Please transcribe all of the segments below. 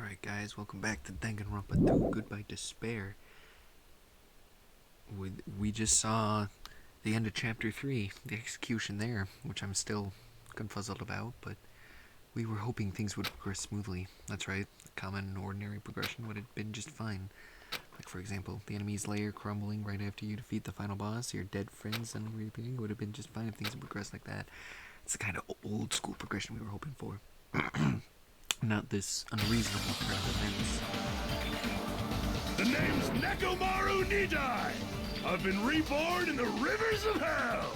Alright guys, welcome back to Danganronpa 2, Goodbye Despair. We just saw the end of chapter 3, the execution there, which I'm still confuzzled about, but we were hoping things would progress smoothly. That's right, common ordinary progression would have been just fine. Like for example, the enemy's lair crumbling right after you defeat the final boss, your dead friends and reappearing would have been just fine if things had progressed like that. It's the kind of old school progression we were hoping for. Not this unreasonable turn of events. The name's Nekomaru Nidai! I've been reborn in the rivers of hell!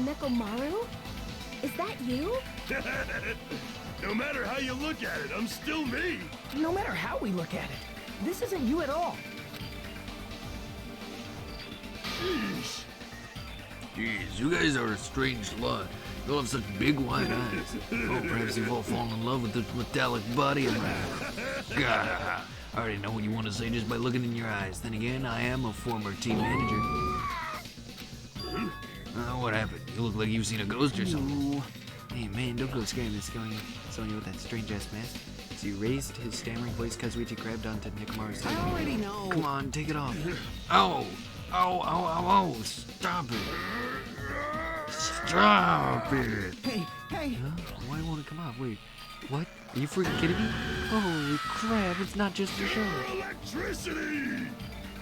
Nekomaru? Is that you? No matter how you look at it, I'm still me! No matter how we look at it, this isn't you at all. Sheesh! Jeez, you guys are a strange lot. You all have such big wide eyes. Oh, perhaps you've all fallen in love with this metallic body of mine. Gah. I already know what you want to say just by looking in your eyes. Then again, I am a former team manager. What happened? You look like you've seen a ghost or something. Hey man, don't go scaring this going with that strange ass mask. So you raised his stammering voice. Kazuichi grabbed onto Nekomaru's head. I already know. Come on, take it off. Ow! Ow, ow, ow, ow! Stop it! Stop it! Hey! Huh? Why won't it come off? Wait, what? Are you freaking kidding me? Holy crap, it's not just for show. Electricity!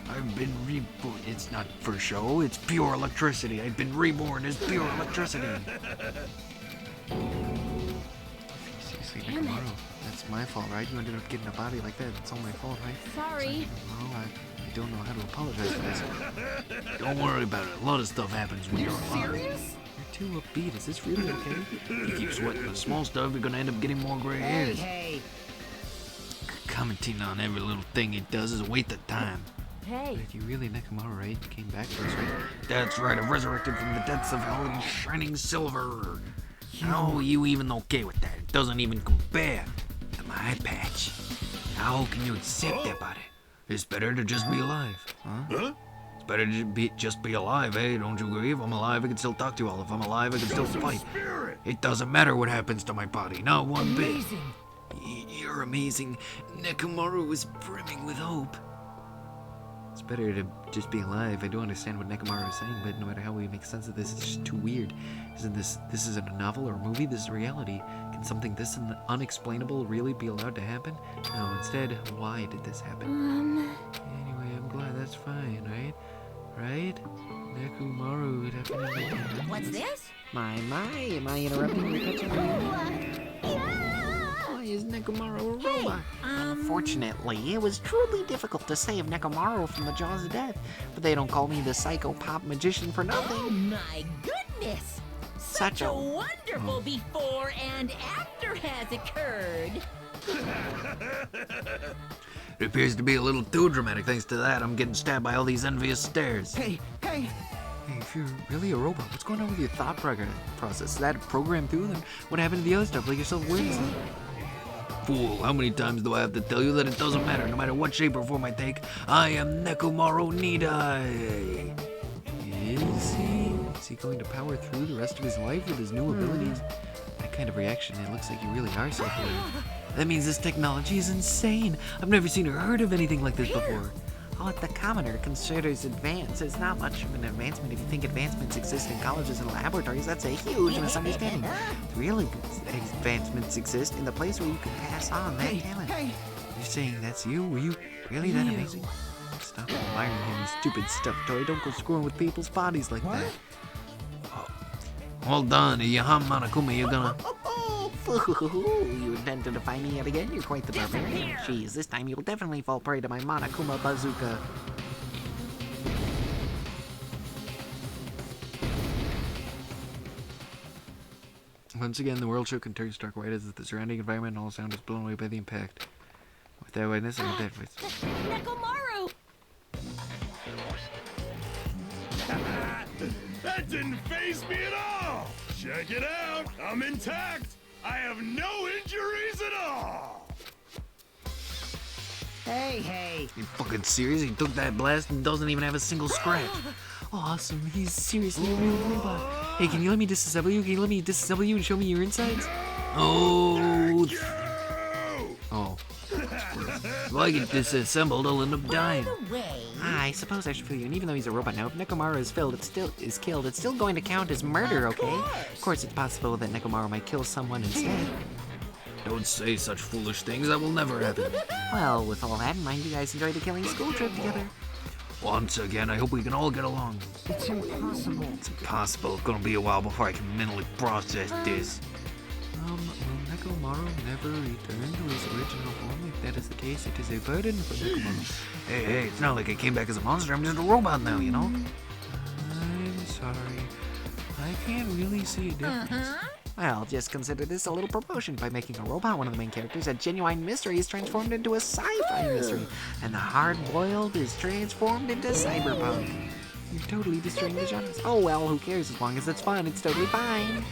I've been reborn. It's not for show, it's pure electricity. I've been reborn as pure electricity. Seriously, Nekomaru, that's my fault, right? You ended up getting a body like that. It's all my fault, right? Sorry. Well, I don't know how to apologize for this. Don't worry about it. A lot of stuff happens when you're alive. Serious? You're too upbeat. Is this really okay? You keep sweating the small stuff, you're gonna end up getting more gray hairs. Hey! Commenting on every little thing it does is a waste of time. Hey. Wait, you really Nekomaru, right? You came back to us, right? That's right. I've resurrected from the depths of hell in shining silver. How are you even okay with that? It doesn't even compare to my eye patch. How can you accept that, buddy? It's better to just be alive, huh? Huh? It's better to just be alive, eh? Don't you agree? If I'm alive, I can still talk to you all. If I'm alive, I can still fight. Spirit! It doesn't matter what happens to my body, not one bit. Amazing! You're amazing. Nekomaru is brimming with hope. It's better to just be alive. I do understand what Nekomaru is saying, but no matter how we make sense of this, it's just too weird. This isn't a novel or a movie, this is reality. Can something this unexplainable really be allowed to happen? No, instead, why did this happen? Anyway, I'm glad that's fine, right? Right? Nekomaru, it happened. What's this? My, am I interrupting your touching? Why is Nekomaru a robot? Unfortunately, it was truly difficult to save Nekomaru from the jaws of death, but they don't call me the psycho pop magician for Oh nothing. my goodness! Such a wonderful before and after has occurred. It appears to be a little too dramatic. Thanks to that, I'm getting stabbed by all these envious stares. Hey! Hey, if you're really a robot, what's going on with your thought process? Is that programmed through? Then what happened to the other stuff, like your self-awareness? Fool, how many times do I have to tell you that it doesn't matter? No matter what shape or form I take, I am Nekomaru Nidai. Is he? Is he going to power through the rest of his life with his new abilities? That kind of reaction, it looks like you really are self-aware. That means this technology is insane. I've never seen or heard of anything like this before. what the commoner considers advanced is not much of an advancement. If you think advancements exist in colleges and laboratories, that's a huge misunderstanding. The real advancements exist in the place where you can pass on that talent. You're saying that's you? Were you really that amazing? Stop admiring him, you stupid stuffed toy. Don't go screwing with people's bodies like that. Oh. Well done, Yaham Monokuma, you're gonna... You intend to defy me yet again? You're quite the barbarian. Jeez, this time you'll definitely fall prey to my Monokuma bazooka. Once again, the world shook and turned stark white as the surrounding environment and all sound is blown away by the impact. With that witness, I'm dead voice. Nekomaru! That didn't faze me at all! Check it out! I'm intact! I have no injuries at all! Hey. You fucking serious? He took that blast and doesn't even have a single scratch. Awesome, he's seriously a real robot. Hey, can you let me disassemble you? Can you let me disassemble you and show me your insides? Oh. Go! Oh. If I get disassembled, I'll end up dying. By the way, I suppose I should fill you in. Even though he's a robot now, if Nekomaru is killed, it's still going to count as murder, okay? Of course, it's possible that Nekomaru might kill someone instead. Don't say such foolish things. That will never happen. Well, with all that in mind, you guys enjoy the killing school trip together. Once again, I hope we can all get along. It's impossible. It's impossible. It's gonna be a while before I can mentally process this. Will Nekomaru never return to his original form? If that is the case, it is a burden for Nekomaru. Hey, it's not like I came back as a monster. I'm just a robot now, you know? I'm sorry. I can't really see a difference. Well, just consider this a little promotion. By making a robot one of the main characters, a genuine mystery is transformed into a sci-fi mystery, and the hard-boiled is transformed into cyberpunk. You're totally destroying the genres. Oh well, who cares? As long as it's fun, it's totally fine.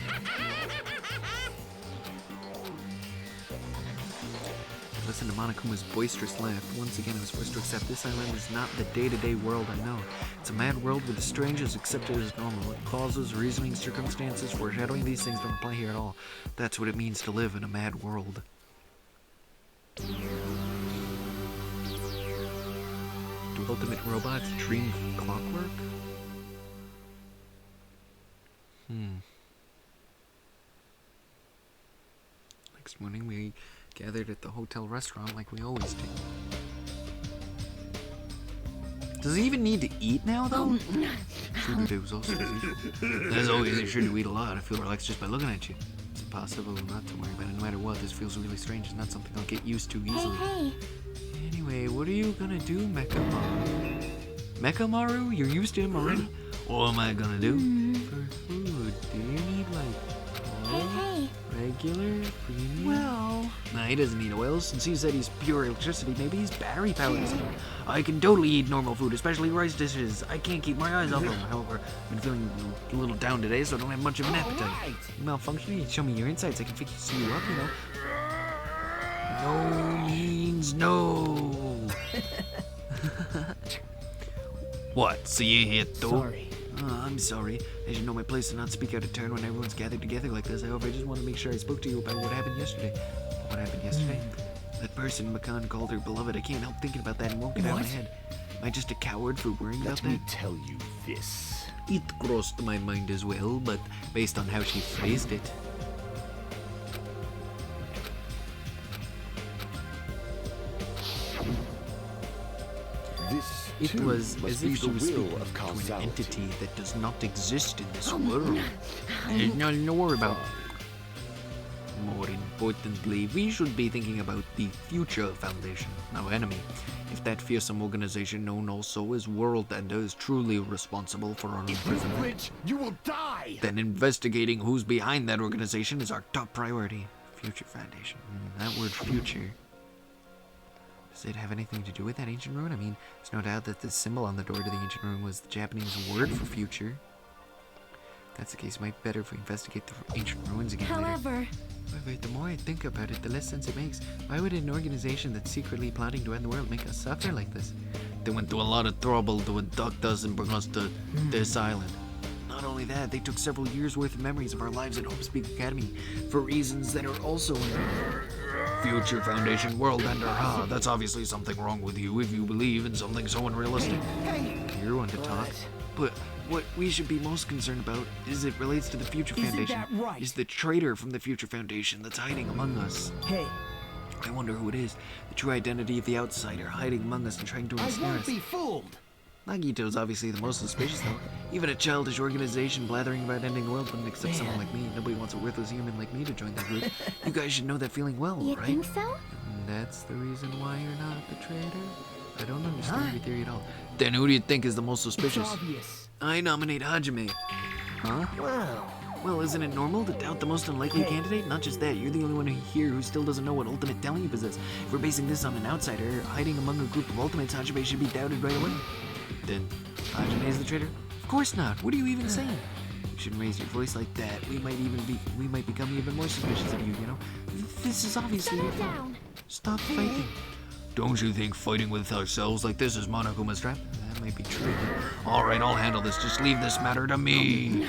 Listen to Monokuma's boisterous laugh. Once again, I was forced to accept this island is not the day-to-day world I know. It's a mad world where the strange is accepted as normal. Causes, reasoning, circumstances, foreshadowing, these things don't apply here at all. That's what it means to live in a mad world. Do ultimate robots dream clockwork? Next morning, we gathered at the hotel restaurant like we always do. Does he even need to eat now, though? Food today was also unusual. As always, you're sure to eat a lot. I feel relaxed just by looking at you. It's impossible not to worry about it. No matter what, this feels really strange. It's not something I'll get used to easily. hey, Anyway, what are you gonna do, Mechamaru? Mechamaru? You're used to him already? What am I gonna do? For food, do you need, like, oil? hey. Regular? Premium? Well, Nah, he doesn't need oil. Since he said he's pure electricity, maybe he's battery powered or something. I can totally eat normal food, especially rice dishes. I can't keep my eyes off them. However, I've been feeling a little down today, so I don't have much of an appetite. You malfunctioning? Show me your insights. I can fix you up, you know. No means no. What? So you hit though? sorry. I'm sorry. As you know, my place to not speak out of turn when everyone's gathered together like this. However, I just want to make sure I spoke to you about what happened yesterday. What happened yesterday? That person Makan called her beloved. I can't help thinking about that and won't get out of my What? head. Am I just a coward for worrying about Let me that? tell you this. It crossed my mind as well, but Based on how she phrased it. This It too was must as be if she the was will speaking of to an causality. entity that does not exist in this world. There's nothing to worry about. More importantly, we should be thinking about the Future Foundation, our enemy. If that fearsome organization known also as World Ender is truly responsible for our imprisonment, Which you will die. then investigating who's behind that organization is our top priority. Future Foundation. That word future. Does it have anything to do with that ancient ruin? I mean, there's no doubt that the symbol on the door to the ancient ruin was the Japanese word for future. If that's the case, it might be better if we investigate the ancient ruins again later. However, However, the more I think about it, the less sense it makes. Why would an organization that's secretly plotting to end the world make us suffer like this? they went through a lot of trouble to abduct us and bring us to This island. Not only that, they took several years' worth of memories of our lives at Hope Speak Academy for reasons that are also Future Foundation World Ender. Ha, that's obviously something wrong with you if you believe in something so unrealistic. You're one to talk. But what we should be most concerned about is it relates to the Future Isn't Foundation. that right? Is the traitor from the Future Foundation that's hiding among us. Hey, I wonder who it is. The true identity of the outsider hiding among us and trying to I ensnare won't us. be fooled. Nagito's obviously the most suspicious, though. Even a childish organization blathering about ending the world wouldn't accept someone Man. like me. Nobody wants a worthless human like me to join that group. You guys should know that feeling well, you right? think so? And that's the reason why you're not the traitor? I don't understand your theory at all. Then who do you think is the most It's suspicious? obvious. I nominate Hajime. Huh? Wow. Well, isn't it normal to doubt the most unlikely candidate? Not just that, you're the only one here who still doesn't know what ultimate talent you possess. If we're basing this on an outsider hiding among a group of ultimates, Hajime should be doubted right away. Then, Hajime is the traitor? Of course not. What are you even saying? You shouldn't raise your voice like that. We might become even more suspicious of you, you know? This is obviously your Settle fault. down. Stop fighting. Don't you think fighting with ourselves like this is Monokuma's trap? That might be true. All right, I'll handle this. Just leave this matter to me.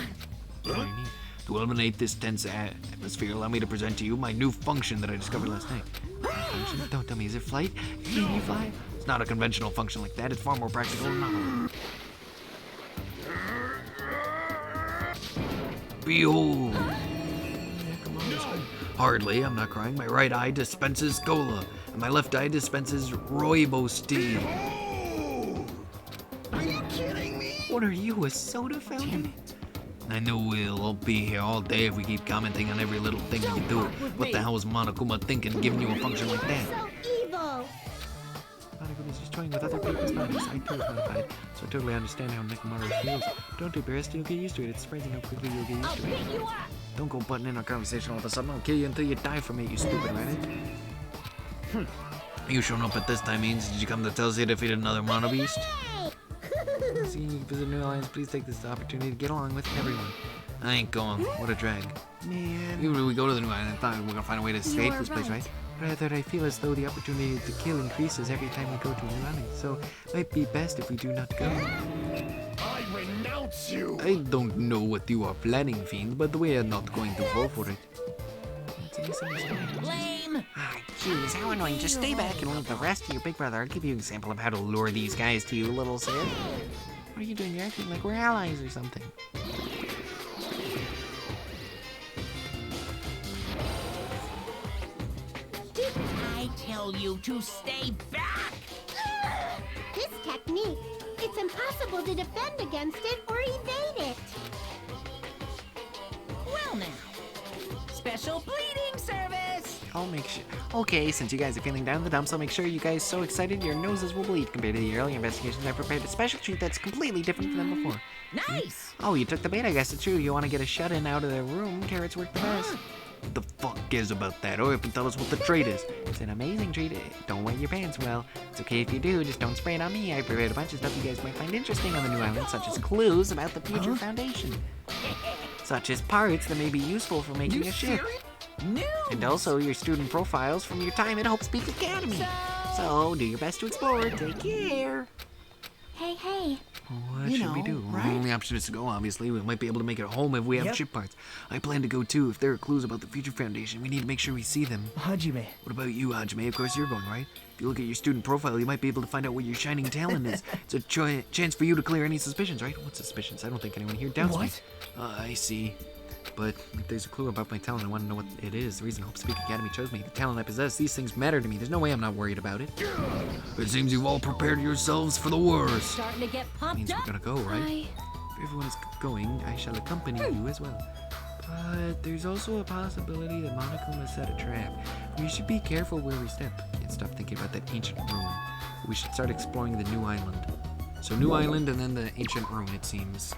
What do you mean? To eliminate this tense atmosphere, allow me to present to you my new function that I discovered last night. Function? Don't tell me, is it flight? Can you fly? It's not a conventional function like that. It's far more practical and novel. Behold! Hardly, I'm not crying. My right eye dispenses cola, and my left eye dispenses rooibos tea. Oh! Are you kidding me? What are you, a soda fountain? I know we'll all be here all day if we keep commenting on every little thing you do. What the hell is Monokuma thinking, giving you a function like that? So evil. Monokuma's just toying with other people's bodies. I too have modified, so I totally understand how Nekomaru feels. Don't do Barris, you'll get used to it. It's surprising how quickly you'll get used I'll to it. pick you up. Don't go butting in our conversation all of a sudden. I'll kill you until you die from it, you stupid rabbit. You showing up at this time means did you come to tell us you defeated another Mono Beast? Hey. Seeing you visit New Alliance, please take this opportunity to get along with everyone. I ain't going. What a drag. Man. Even when we go to the New Island, I thought we were gonna find a way to escape this place, right? Rather, I feel as though the opportunity to kill increases every time we go to a new island, so it might be best if we do not go. I renounce you! I don't know what you are planning, Fiend, but we are not going to fall for it. It's a misunderstanding. Lame. Ah, jeez, how annoying. Just stay back and leave the rest to your big brother. I'll give you an example of how to lure these guys to you, little Sid. What are you doing? You're acting like we're allies or something. Didn't I tell you to stay back? This technique, it's impossible to defend against it or evade it. Well now. Special bleeding service. I'll make sure. Okay, since you guys are feeling down in the dumps, I'll make sure you guys so excited your noses will bleed compared to the earlier investigations. I prepared a special treat that's completely different from them before. Nice. Oh, you took the bait, I guess it's true. You want to get a shut-in out of their room, carrots work the best. What the fuck cares about that? Hurry up and tell us what the trait is. It's an amazing treat. Don't wet your pants well. It's okay if you do, just don't spray it on me. I prepared a bunch of stuff you guys might find interesting on the new island, such as clues about the future foundation. Such as parts that may be useful for making a ship. New. And also your student profiles from your time at Hope Speak Academy. So do your best to explore. Take care. Hey. What should we do? right? The only option is to go, obviously. We might be able to make it home if we have Yep. chip parts. I plan to go too. If there are clues about the future foundation, we need to make sure we see them. Hajime. What about you, Hajime? Of course you're going, right? If you look at your student profile, you might be able to find out what your shining talent is. It's a chance for you to clear any suspicions, right? What suspicions? I don't think anyone here doubts me. What? I see. But if there's a clue about my talent, I want to know what it is. The reason Hope Speak Academy chose me, the talent I possess, these things matter to me. There's no way I'm not worried about it. It seems you've all prepared yourselves for the worst. Starting to get pumped Means we're up. gonna go, right? If everyone is going, I shall accompany you as well. But there's also a possibility that Monokuma set a trap. We should be careful where we step and stop thinking about that ancient ruin. We should start exploring the new island. So new island and then the ancient ruin, it seems.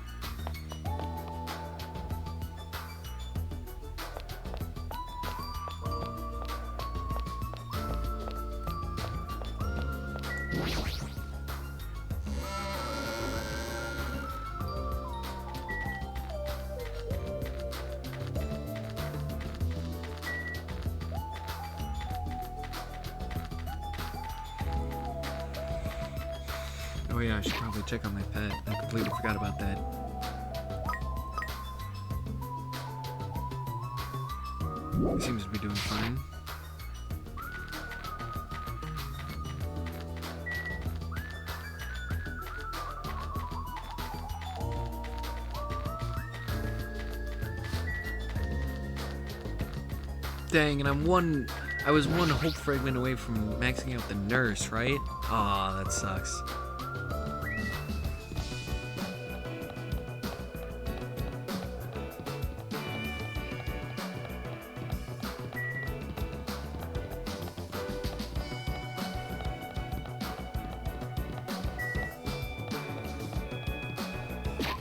Oh yeah, I should probably check on my pet. I completely forgot about that. He seems to be doing fine. Dang, and I was one hope fragment away from maxing out the nurse, right? Aw, that sucks.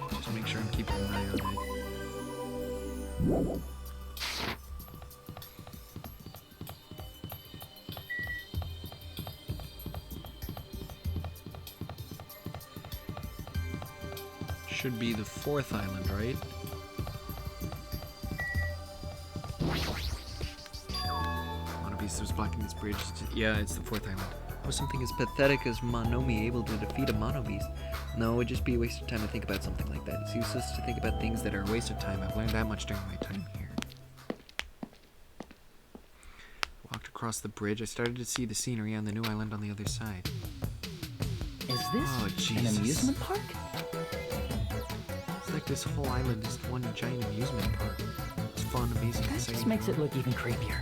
Just make sure I'm keeping an eye on it. Should be the fourth island, right? One of these was blocking this bridge. Yeah, it's the fourth island. Was something as pathetic as Monomi able to defeat a Mono Beast? No, it would just be a waste of time to think about something like that. It's useless to think about things that are a waste of time. I've learned that much during my time here. Walked across the bridge. I started to see the scenery on the new island on the other side. Is this Oh, an Jesus. amusement park? It's like this whole island is one giant amusement park. It's fun, amazing, That just exciting. makes it look even creepier.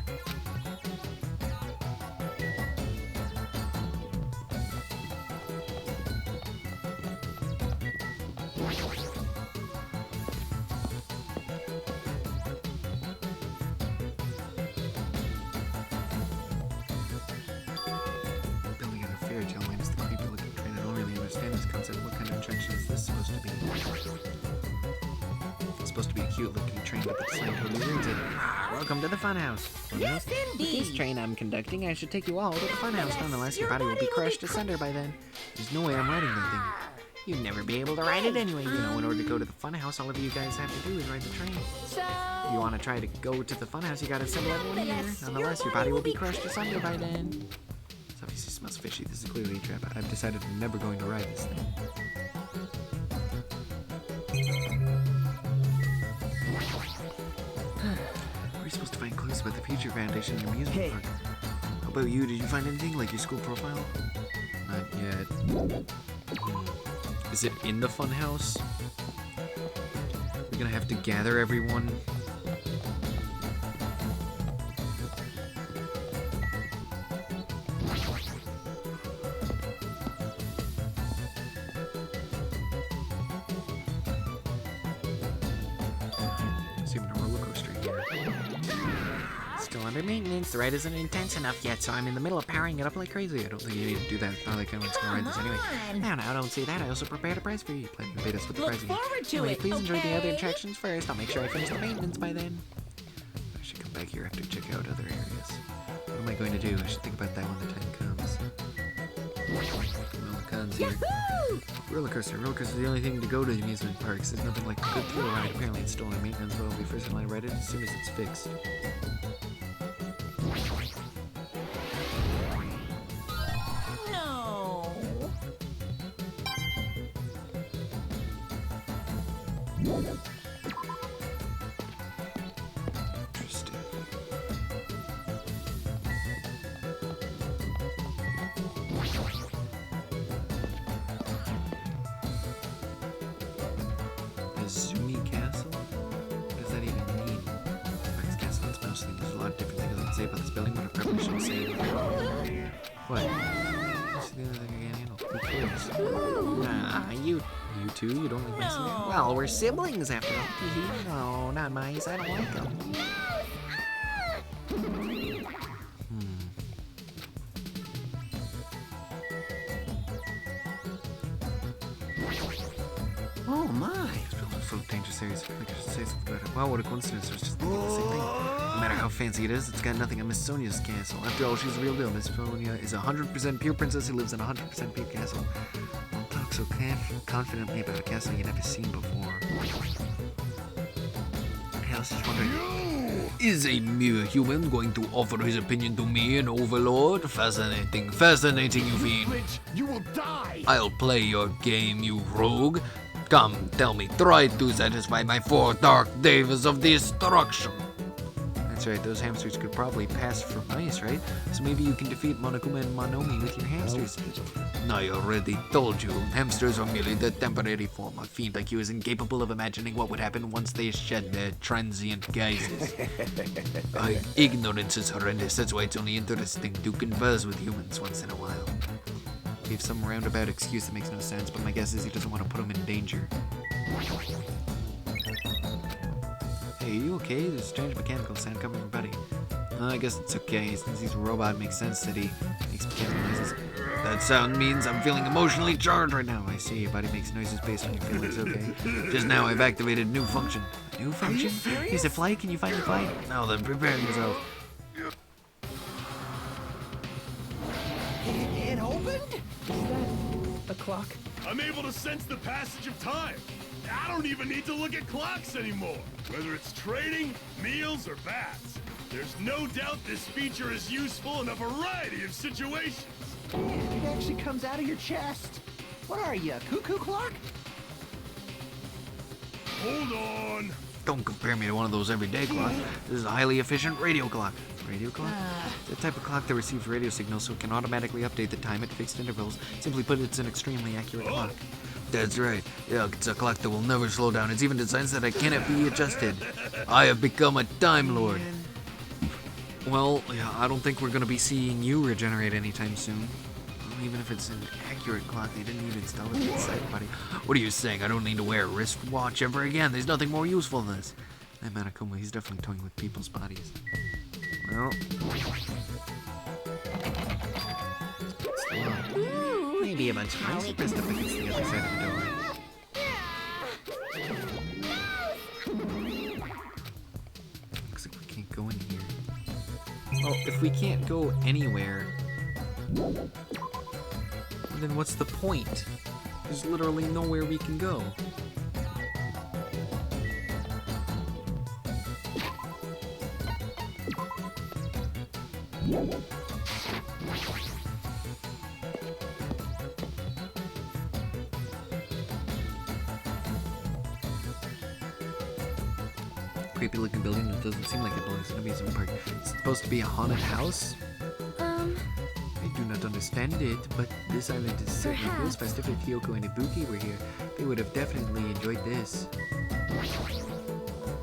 Building out a fairy tale minus the creepy looking train. I don't really understand this concept. What kind of attraction is this supposed to be? It's supposed to be a cute looking train, but the design totally ruins it. Welcome to the Funhouse. Yes, With this indeed. train I'm conducting, I should take you all to the Funhouse. Nonetheless, your body will be crushed asunder by then. There's no way I'm riding that thing. You'd never be able to ride it anyway. You know, in order to go to the Funhouse, all of you guys have to do is ride the train. So, If you want to try to go to the Funhouse, you gotta assemble everyone here. Nonetheless, your body will be crushed asunder by then. This obviously smells fishy. This is clearly a trap. I've decided I'm never going to ride this thing. Where are you supposed to find clues about the Future Foundation and amusement Hey. park? How about you? Did you find anything, like your school profile? Not yet. Is it in the Funhouse? We're gonna have to gather everyone. It's even a roller coaster here. Still under maintenance. The ride isn't intense enough yet, so I'm in the middle of powering it up like crazy. I don't think you need to do that. It's not like anyone's gonna ride this anyway. Now, don't say that. I also prepared a prize for you. Plan to invade us with the look prize. forward to Anyway, it, please enjoy the other okay? attractions first. I'll make sure I finish the maintenance by then. I should come back here after check out other areas. What am I going to do? I should think about that when the time comes. Well, cons here. Yahoo! Roller coaster. Roller coaster is the only thing to go to the amusement parks. There's nothing like a good thrill ride. Apparently it's still under maintenance, but I'll be first in line to ride it as soon as it's fixed. No. Interesting. Azumi Castle? What does that even mean? Rex Castle, that's mostly. There's a lot of different things I can say about this building, but I probably shouldn't say it. What? That's the other thing I can't handle. Who cares? Nah, you You too? You don't like messing No. Well, we're siblings after all. No, not mice. I don't like them. Oh my. This building's full of dangerous areas. I feel like I should say something about it. Wow, what a coincidence. I was just thinking the same thing. No matter how fancy it is, it's got nothing on Miss Sonia's castle. After all, she's the real deal. Miss Sonia is a 100% pure princess who lives in a 100% pure castle. Don't talk so confidently about a castle you've never seen before. Hey, I was just wondering, is a mere human going to offer his opinion to me, an overlord? Fascinating, fascinating, you fiend. You will die! I'll play your game, you rogue. Come, tell me, try to satisfy my 4 dark days of destruction. That's right, those hamsters could probably pass for mice, right? So maybe you can defeat Monokuma and Monomi with your hamsters. I already told you, hamsters are merely the temporary form. A fiend like you is incapable of imagining what would happen once they shed their transient guises. Ignorance is horrendous, that's why it's only interesting to converse with humans once in a while. Gave some roundabout excuse that makes no sense, but my guess is he doesn't want to put him in danger. Hey, are you okay? There's a strange mechanical sound coming from Buddy. I guess it's okay. Since he's a robot, it makes sense that he makes mechanical noises. That sound means I'm feeling emotionally charged right now. I see. Your body makes noises based on your feelings, okay? Just now, I've activated a new function. A new function? Is it flight? Can you find the flight? Now then, prepare yourself. It opened? Is that a clock? I'm able to sense the passage of time. I don't even need to look at clocks anymore. Whether it's training, meals, or baths. There's no doubt this feature is useful in a variety of situations. It actually comes out of your chest. What are you, a cuckoo clock? Hold on. Don't compare me to one of those everyday clocks. This is a highly efficient radio clock. Radio clock? It's the type of clock that receives radio signals so it can automatically update the time at fixed intervals. Simply put, it's an extremely accurate clock. That's right. Yeah, it's a clock that will never slow down. It's even designed so that it cannot be adjusted. I have become a Time Lord. Well, yeah, I don't think we're going to be seeing you regenerate anytime soon. Well, even if it's an accurate clock, they didn't even install it inside the body. What are you saying? I don't need to wear a wristwatch ever again. There's nothing more useful than this. That Monokuma, he's definitely toying with people's bodies. Well... maybe a bunch of mice pressed up against the other side of the door. Looks like we can't go in here. Well, if we can't go anywhere, then what's the point? There's literally nowhere we can go. Creepy looking building that doesn't seem like it belongs to an amusement park. It's supposed to be a haunted house? I do not understand it, but this island is certainly feels festive. If Kyoko and Ibuki were here, they would have definitely enjoyed this.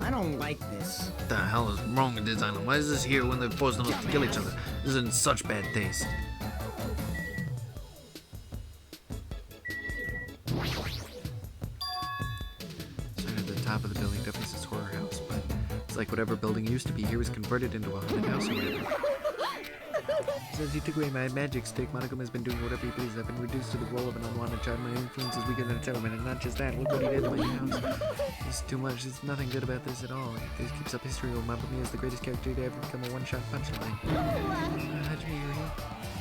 I don't like this. What the hell is wrong with this island? Why is this here when they're forcing us to kill each other? This is in such bad taste. Sign at the top of the building definitely says horror house, but it's like whatever building used to be here was converted into a haunted house or whatever. Since you took away my magic stick, Monokuma has been doing whatever he pleases. I've been reduced to the role of an unwanted child. My influence is weaker than a settlement, and not just that. Look what he did to my house. It's too much. There's nothing good about this at all. If this keeps up, history will remember me as the greatest character to ever become a one-shot punchline. How'd you hear him?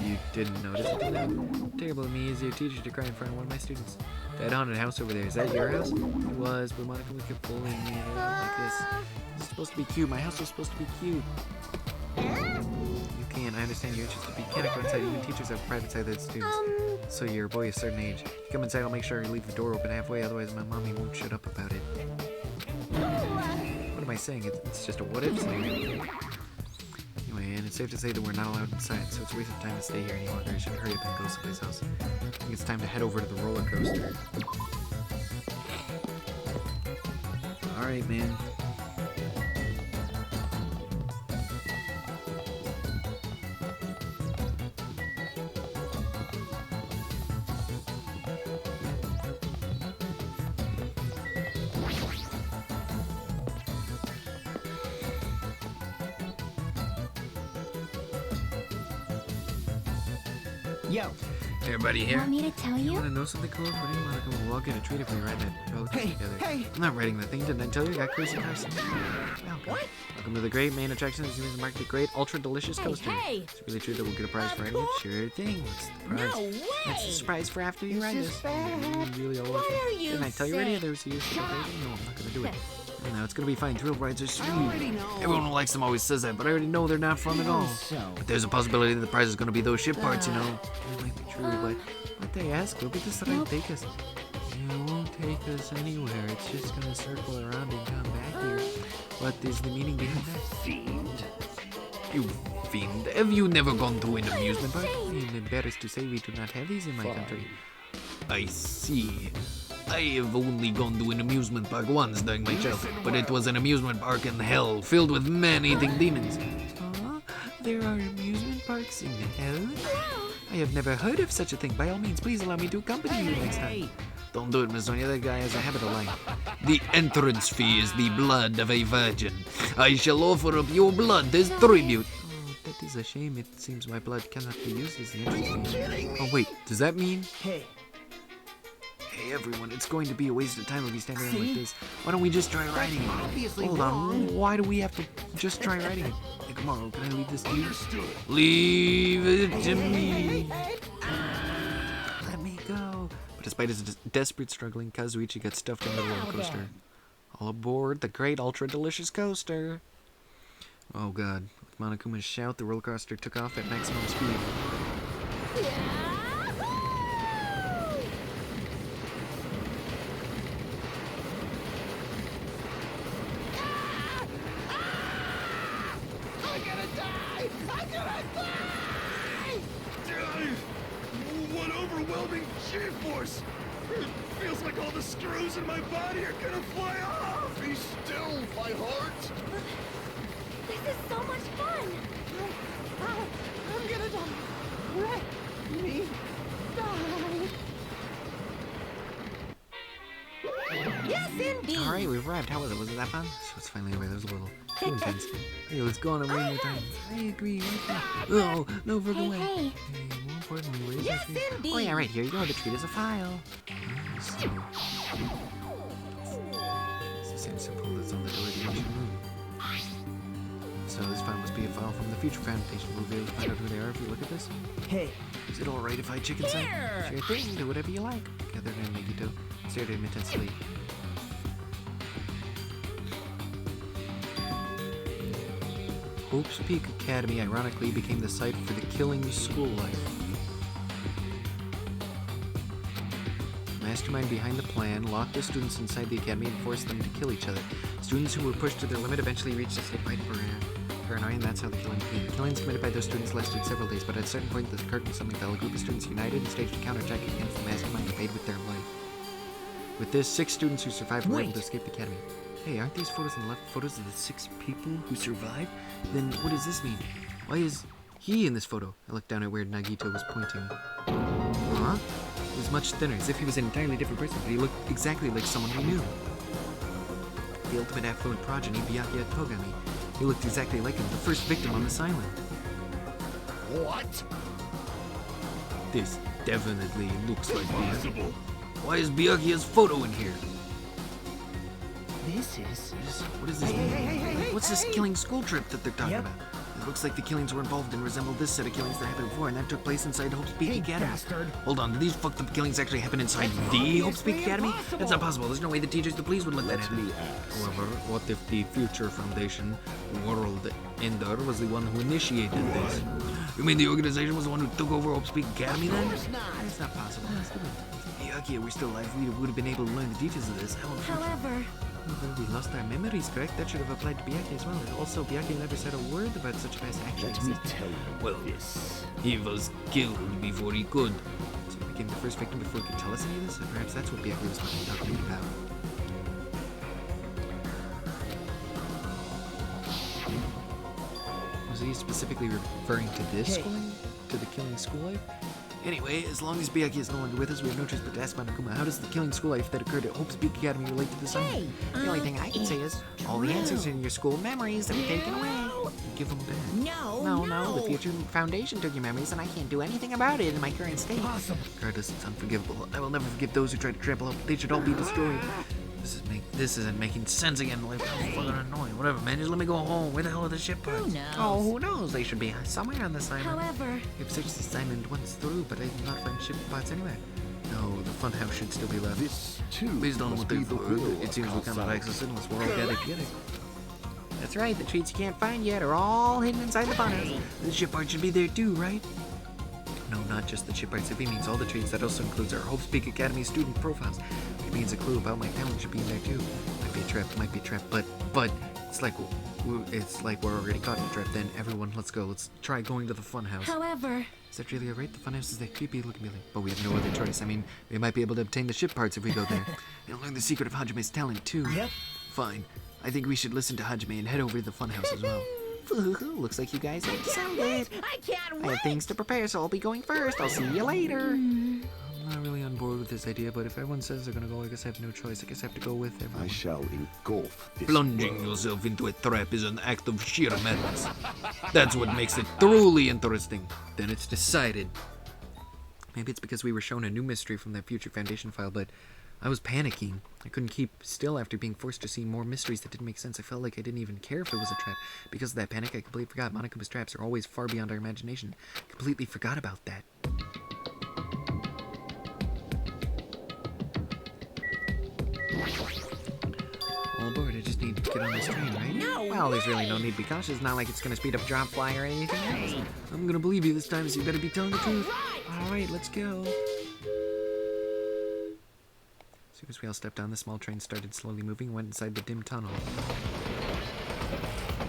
You didn't notice it, did you? Terrible of me as your teacher to cry in front of one of my students. That haunted house over there, is that your house? It was, but Monokuma kept bullying me like this. It's supposed to be cute. My house was supposed to be cute. You can't. I understand you're interested, but you can't go inside. Even teachers have private side that students. So you're a boy of a certain age. If you come inside, I'll make sure I leave the door open halfway, otherwise my mommy won't shut up about it. What am I saying? It's just a what-if scenario. Anyway, and it's safe to say that we're not allowed inside, so it's a waste of time to stay here any longer. I should hurry up and go someplace else. I think it's time to head over to the roller coaster. Alright, man. Yo. Everybody here? Want me to tell You you? wanna know something cool? Funny, Monica will all get a treat if we ride that roller coaster Hey, together. hey. I'm not riding the thing, didn't I tell you? I got crazy cars. What? Welcome to the great main attraction of the amusement park, the great ultra delicious coaster. hey. It's really true that we'll get a prize for riding it? Sure thing. What's the prize? No way! That's the surprise for after you ride This this. is bad. Really all Why are you Didn't I tell you already? sick? There was a use for the crazy? No, I'm not gonna do it. No, it's gonna be fine. Thrill rides are sweet. already know. Everyone who likes them always says that, but I already know they're not fun at all. So. But there's a possibility that the prize is gonna be those ship parts, you know. It might be true, but what they ask, where does the ride take us? It won't take us anywhere. It's just gonna circle around and come back here. What is the meaning behind that? Fiend. You fiend. Have you never gone to an amusement park? I'm embarrassed to say we do not have these in my country. I see. I have only gone to an amusement park once during my childhood, but it was an amusement park in hell, filled with man-eating demons. There are amusement parks in hell? I have never heard of such a thing. By all means, please allow me to accompany you next time. Don't do it, Miss Sonia. That guy has a habit of lying. The entrance fee is the blood of a virgin. I shall offer up your blood as tribute. Oh, that is a shame. It seems my blood cannot be used as the entrance fee. Oh, wait. Does that mean... Hey. Hey, everyone. It's going to be a waste of time if we stand around like this. Why don't we just try riding it? Obviously Hold wrong. on. Why do we have to just try riding it? Hey, come on. Can I leave this to you? Leave it to me. Let me go. But despite his desperate struggling, Kazuichi got stuffed into the roller coaster. All aboard the great ultra delicious coaster. Oh god. With Monokuma's shout, the roller coaster took off at maximum speed. overwhelming G-force. It feels like all the screws in my body are gonna fly off. Be still, my heart. This is so much fun. I'm gonna die. Let me die. Yes, indeed. All right, we've arrived. How was it? Was it that fun? So it's finally over. That was a little too intense. Hey, let's go on a one more time. I agree. Oh, no further away. Hey. Hey, more importantly, where's Yes, the tree? indeed. Oh yeah, right here you go. The tree is a file. So, it's the same symbol that's on the door of the ancient room. So this file must be a file from the future Foundation. We'll be able to find out who they are if we look at this. Hey, Is it alright if I check inside? Here. Sure thing, do whatever you like. Gathered and Megito stared at him intensely. Hope's Peak Academy ironically became the site for the killing school life. The mastermind behind the plan locked the students inside the academy and forced them to kill each other. Students who were pushed to their limit eventually reached a statewide paranoia, and that's how the killing began. Killings committed by those students lasted several days, but at a certain point the curtain suddenly fell. A group of students united and staged a counterattack against the mastermind and paid with their life. With this, 6 students who survived were able to escape the academy. Hey, aren't these photos on the left photos of the 6 people who survived? Then what does this mean? Why is he in this photo? I looked down at where Nagito was pointing. Huh? He was much thinner, as if he was an entirely different person, but he looked exactly like someone we knew. The ultimate affluent progeny, Byakuya Togami. He looked exactly like him, the first victim on this island. What? This definitely looks like Byakuya. Impossible. Why is Byakuya's photo in here? this is... What does this Hey, mean? hey, hey, hey, hey, What's this hey! killing school trip that they're talking Yep. about? It looks like the killings were involved and resemble this set of killings that happened before, and that took place inside Hope's Peak Hey, Academy. bastard. Hold on, do these fucked up killings actually happen inside the Hope's Peak obviously Academy? impossible. That's not possible. There's no way the teachers, the police would let that happen. me ask. However, what if the future Foundation World Ender was the one who initiated this? You mean the organization was the one who took over Hope's Peak Academy then? Of course not. That's not possible. Byakuya, we're still alive. We would have been able to learn the details of this. How unfortunate. However, Well, we lost our memories, correct? That should have applied to Byakuya as well. And also, Byakuya never said a word about such past actions. Let me tell you Well, this. he was killed before he could. So he became the first victim before he could tell us any of this? Or perhaps that's what Byakuya was talking about. Was he specifically referring to this Hey. schooling? To the killing school life? Anyway, as long as Byakuya is no longer with us, we have no choice but to ask Monokuma, how does the killing school life that occurred at Hope's Peak Academy relate to this island? The only thing I can say is, all the answers in your school memories have been taken away. Give them back. No, the future foundation took your memories and I can't do anything about it in my current state. Possible. Regardless, it's unforgivable. I will never forgive those who try to trample Hope. They should all be destroyed. This isn't making sense again. Like, oh, fucking annoying. Whatever, man. Just let me go home. Where the hell are the ship parts? who knows? Oh, who knows? They should be somewhere on this island. However, We've searched this island once through, but I did not find ship parts anywhere. No, the funhouse should still be left. This too Please don't know must what be they're the for. will It seems we of cannot Kasai. access it unless we're all gathered together. That's right, the treats you can't find yet are all hidden inside the funhouse. The ship part should be there too, right? No, not just the ship parts. If he means all the treats, that also includes our Hope's Peak Academy student profiles. Which means a clue about my talent should be in there too. Might be a trap, but it's like we're already caught in a trap. Then everyone, let's go. Let's try going to the funhouse. however, Is that really alright? The funhouse is that creepy looking building, but we have no other choice. I mean, we might be able to obtain the ship parts if we go there. And learn the secret of Hajime's talent too. Yep. Fine. I think we should listen to Hajime and head over to the funhouse as well. Looks like you guys have decided. I can't I wait. have things to prepare, so I'll be going first. I'll see you later. I'm not really on board with this idea, but if everyone says they're gonna go, I guess I have no choice. I guess I have to go with everyone. I shall engulf this Plunging world. yourself into a trap is an act of sheer madness. That's what makes it truly interesting. Then it's decided. Maybe it's because we were shown a new mystery from that Future Foundation file, but I was panicking. I couldn't keep still after being forced to see more mysteries that didn't make sense. I felt like I didn't even care if it was a trap. Because of that panic, I completely forgot Monokuma's traps are always far beyond our imagination. Completely forgot about that. All aboard, I just need to get on this train, right? No Well, there's really no need to be cautious. It's not like it's gonna speed up drop fly or anything else. I'm gonna believe you this time, so you better be telling the truth. Alright, let's go. As soon as we all stepped on, the small train started slowly moving and went inside the dim tunnel.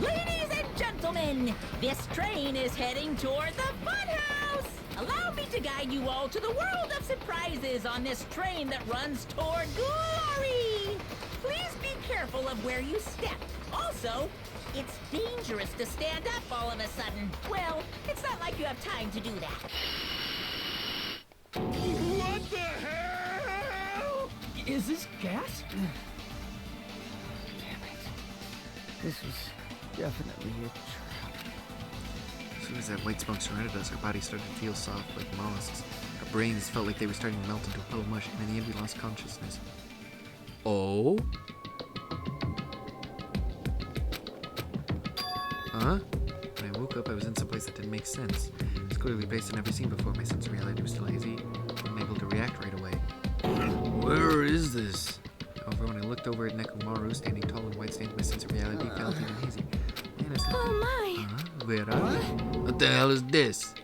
Ladies and gentlemen, this train is heading toward the Funhouse. Allow me ready to guide you all to the world of surprises on this train that runs toward glory. Please be careful of where you step. Also, it's dangerous to stand up all of a sudden. Well, it's not like you have time to do that. What the hell? Is this gas? Damn it. This was definitely a trap. As soon as that white smoke surrounded us, our bodies started to feel soft like mollusks. Our brains felt like they were starting to melt into a puddle of mush, and in the end we lost consciousness. Oh? Huh? When I woke up, I was in some place that didn't make sense. It was clearly based on every scene before. My sense of reality was still hazy. I wasn't able to react right away. Where is this? However, when I looked over at Nekomaru, standing tall and white-stained, my sense of reality felt even hazy. Man, it's Oh my! Where are you? What the hell is this?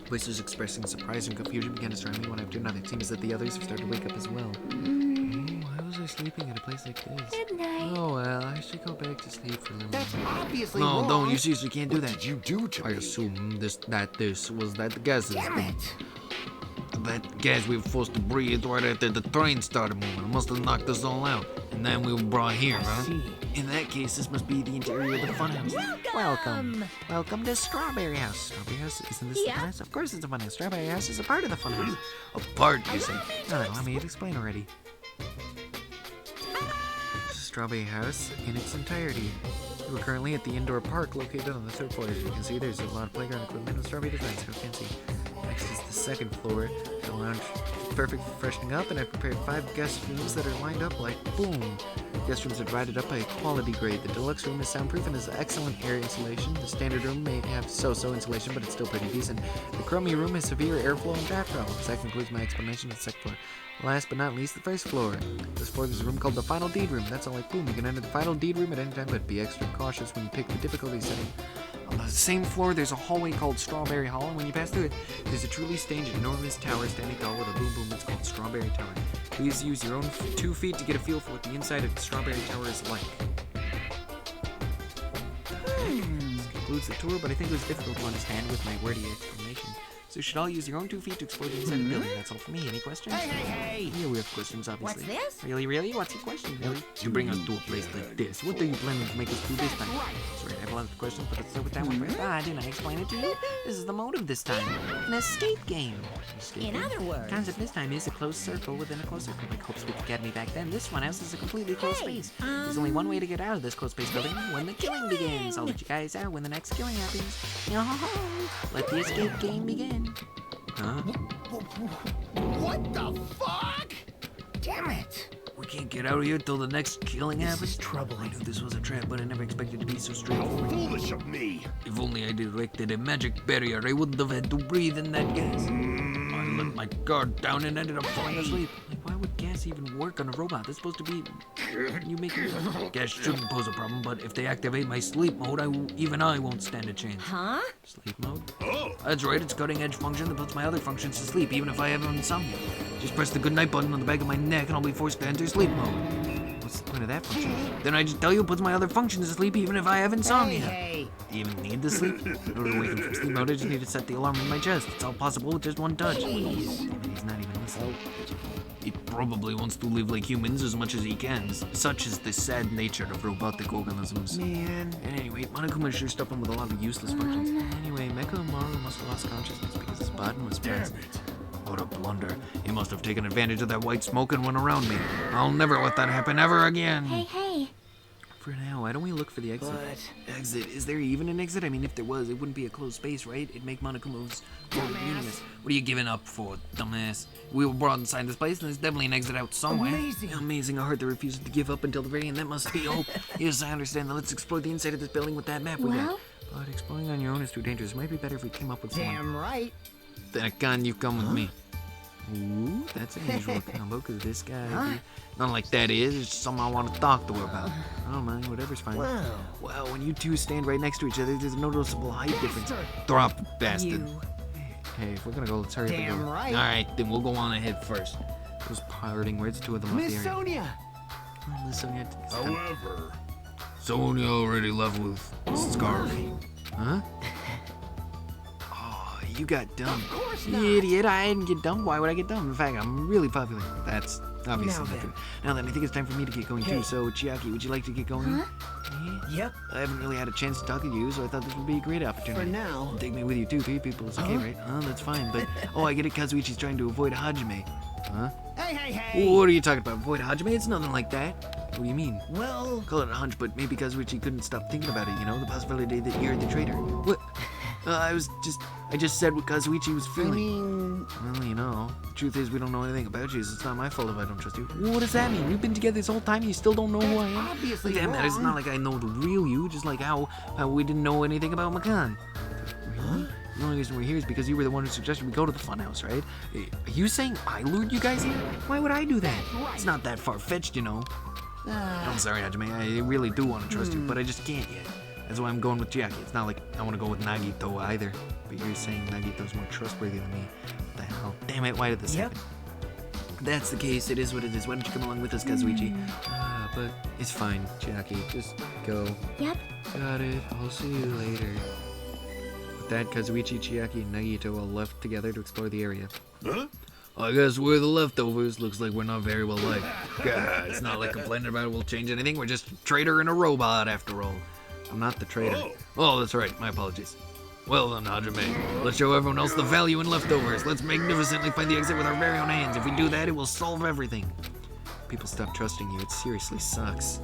Voices expressing surprise and confusion began to surround me one after another. It seems that the others have started to wake up as well. Why was I sleeping at a place like this? Good night. Oh well, I should go back to sleep for a little That's while. obviously No, wrong. don't. You seriously can't do that. What did you do to I me? assume this was the gases. Damn it. That gas we were supposed to breathe right after the train started moving. It must have knocked us all out. And then we were brought here, huh? See. In that case, this must be the interior of the funhouse. Welcome. Welcome to Strawberry House. Strawberry House? Isn't this Yeah. the funhouse? Of course it's a funhouse. Strawberry House is a part of the funhouse. A part, you say? No, let me explain already. Strawberry House in its entirety. We're currently at the indoor park located on the third floor. As you can see, there's a lot of playground equipment and strawberry designs. How fancy. Next is the second floor. The lounge is perfect for freshening up, and I've prepared 5 guest rooms that are lined up like boom. Guest rooms are divided up by a quality grade. The deluxe room is soundproof and has excellent air insulation. The standard room may have so-so insulation, but it's still pretty decent. The crummy room has severe airflow and draft problems. That concludes my explanation of the second floor. Last but not least, the first floor. This floor is a room called the Final Deed Room. That's all like boom. You can enter the Final Deed Room at any time, but be extra cautious when you pick the difficulty setting. On the same floor, there's a hallway called Strawberry Hall, and when you pass through it, there's a truly strange, enormous tower standing tall with a boom boom. It's called Strawberry Tower. Please use your own 2 feet to get a feel for what the inside of the Strawberry Tower is like. This concludes the tour, but I think it was difficult to understand with my wordy explanation. So you should all use your own 2 feet to explore the inside of the building. That's all for me. Any questions? Hey! Yeah, we have questions, obviously. What's this? Really? What's your question, really? To bring us to a place like this. What are you planning to make us do this time? Sorry, I have a lot of questions, but let's start with that one first. Didn't I explain it to you? This is the motive this time. An escape game. In other words, Concept this time is a closed circle within a closed circle. Like Hope Speak Academy back then, this funhouse is a completely closed space. There's only one way to get out of this closed space building: when the killing begins. I'll let you guys out when the next killing happens. Yo-ho-ho! Let the escape game begin. Huh? What the fuck? Damn it! We can't get out of here till the next killing This happens? is troubling. I knew this was a trap, but I never expected it to be so straightforward. Foolish of me. If only I directed a magic barrier, I wouldn't have had to breathe in that gas. I let my guard down and ended up falling asleep. Like, why would gas even work on a robot? That's supposed to be... You make it... Gas shouldn't pose a problem, but if they activate my sleep mode, even I won't stand a chance. huh? Sleep mode? Oh, That's right, it's a cutting-edge function that puts my other functions to sleep, even if I have insomnia. Just press the goodnight button on the back of my neck and I'll be forced to enter sleep mode. What's the point of that function? Then I just tell you it puts my other functions to sleep even if I have insomnia. Hey! Do you even need to sleep? In order to awaken from sleep mode, I just need to set the alarm in my chest. It's all possible with just one touch. Damn it, he's not even listening. He probably wants to live like humans as much as he can. Such is the sad nature of robotic organisms. Man. And anyway, Monokuma sure stuffed him with a lot of useless functions. Anyway, Mecha Maru must have lost consciousness because his button was pressed. What a blunder. He must have taken advantage of that white smoke and went around me. I'll never let that happen ever again. Hey. For now, why don't we look for the exit? Exit? Is there even an exit? I mean, if there was, it wouldn't be a closed space, right? It'd make Monokuma's more meaningless. What are you giving up for, dumbass? We were brought inside this place, and there's definitely an exit out somewhere. Amazing. Amazing. A heart that refuses to give up until the very end. That must be hope. Yes, I understand. Now let's explore the inside of this building with that map we got. Well? But exploring on your own is too dangerous. It might be better if we team up with someone. Damn right. Then again, you come with me. Ooh, that's an unusual combo, because this guy... Not like that is, it's just something I want to talk to her about. I don't mind, whatever's fine. Wow. Well, when you two stand right next to each other, there's a noticeable height difference. Drop, bastard. You. Hey, if we're gonna go, let's hurry up and Damn go. right. Alright, then we'll go on ahead first. Those parting words, 2 of them left the Miss area. Sonia! Oh, Miss Sonia. however, Sonia already left with Scarf. Huh? Oh, you got dumb. Of course course not. Idiot, I didn't get dumb. Why would I get dumb? In fact, I'm really popular. That's obviously Now not then. true. Now then, I think it's time for me to get going too. Hey. So, Chiaki, would you like to get going? Yep, I haven't really had a chance to talk to you, so I thought this would be a great opportunity. for now. Take me with you too. 3 people is okay, right? Oh, that's fine. But I get it. Kazuichi's trying to avoid Hajime. Huh? Hey! What are you talking about? Avoid Hajime? It's nothing like that. What do you mean? Well, Call it a hunch, but maybe Kazuichi couldn't stop thinking about it. You know, the possibility that you're the traitor. What? I just said what Kazuichi was I feeling. mean, Well, you know, the truth is we don't know anything about you, so it's not my fault if I don't trust you. What does that mean? We've been together this whole time, you still don't know who I am? obviously Damn that, it's wrong. not like I know the real you, just like how we didn't know anything about Makan. Really? The only reason we're here is because you were the one who suggested we go to the Funhouse, right? Are you saying I lured you guys here? Why would I do that? It's not that far-fetched, you know. I'm sorry, Hajime, I really do want to trust you, but I just can't yet. That's why I'm going with Chiaki. It's not like I want to go with Nagito either. But you're saying Nagito's more trustworthy than me. What the hell? Damn it, why did this happen? If that's the case, it is what it is. Why don't you come along with us, Kazuichi? But it's fine, Chiaki. Just go. Yep. Got it. I'll see you later. With that, Kazuichi, Chiaki, and Nagito all left together to explore the area. Huh? I guess we're the leftovers. Looks like we're not very well liked. God, it's not like complaining about it will change anything. We're just a traitor and a robot after all. I'm not the traitor. Oh, that's right. My apologies. Well then, Hajime, let's show everyone else the value in leftovers. Let's magnificently find the exit with our very own hands. If we do that, it will solve everything. People stop trusting you. It seriously sucks.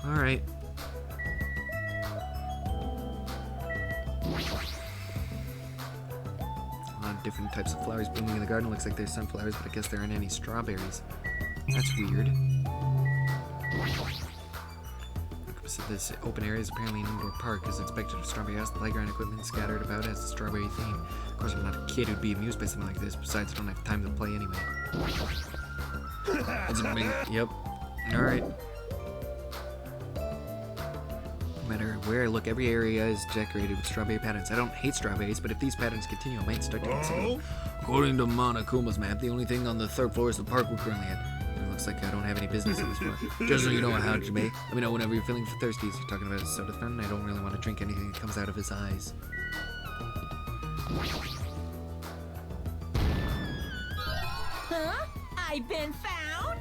Alright. A lot of different types of flowers blooming in the garden. Looks like there's sunflowers, but I guess there aren't any strawberries. That's weird. So this open area is apparently an indoor park. As expected, a strawberry house, the playground equipment scattered about has a strawberry theme. Of course, I'm not a kid who'd be amused by something like this. Besides, I don't have time to play anyway. That's a big... Yep. Alright. No matter where I look, every area is decorated with strawberry patterns. I don't hate strawberries, but if these patterns continue, I might start to consider them. According to Monokuma's map, the only thing on the 3rd floor is the park we're currently at. It looks like I don't have any business in this floor. Just so you know, Hajime, let me know whenever you're feeling thirsty. As you're talking about his soda fountain, I don't really want to drink anything that comes out of his eyes. Huh? I've been found?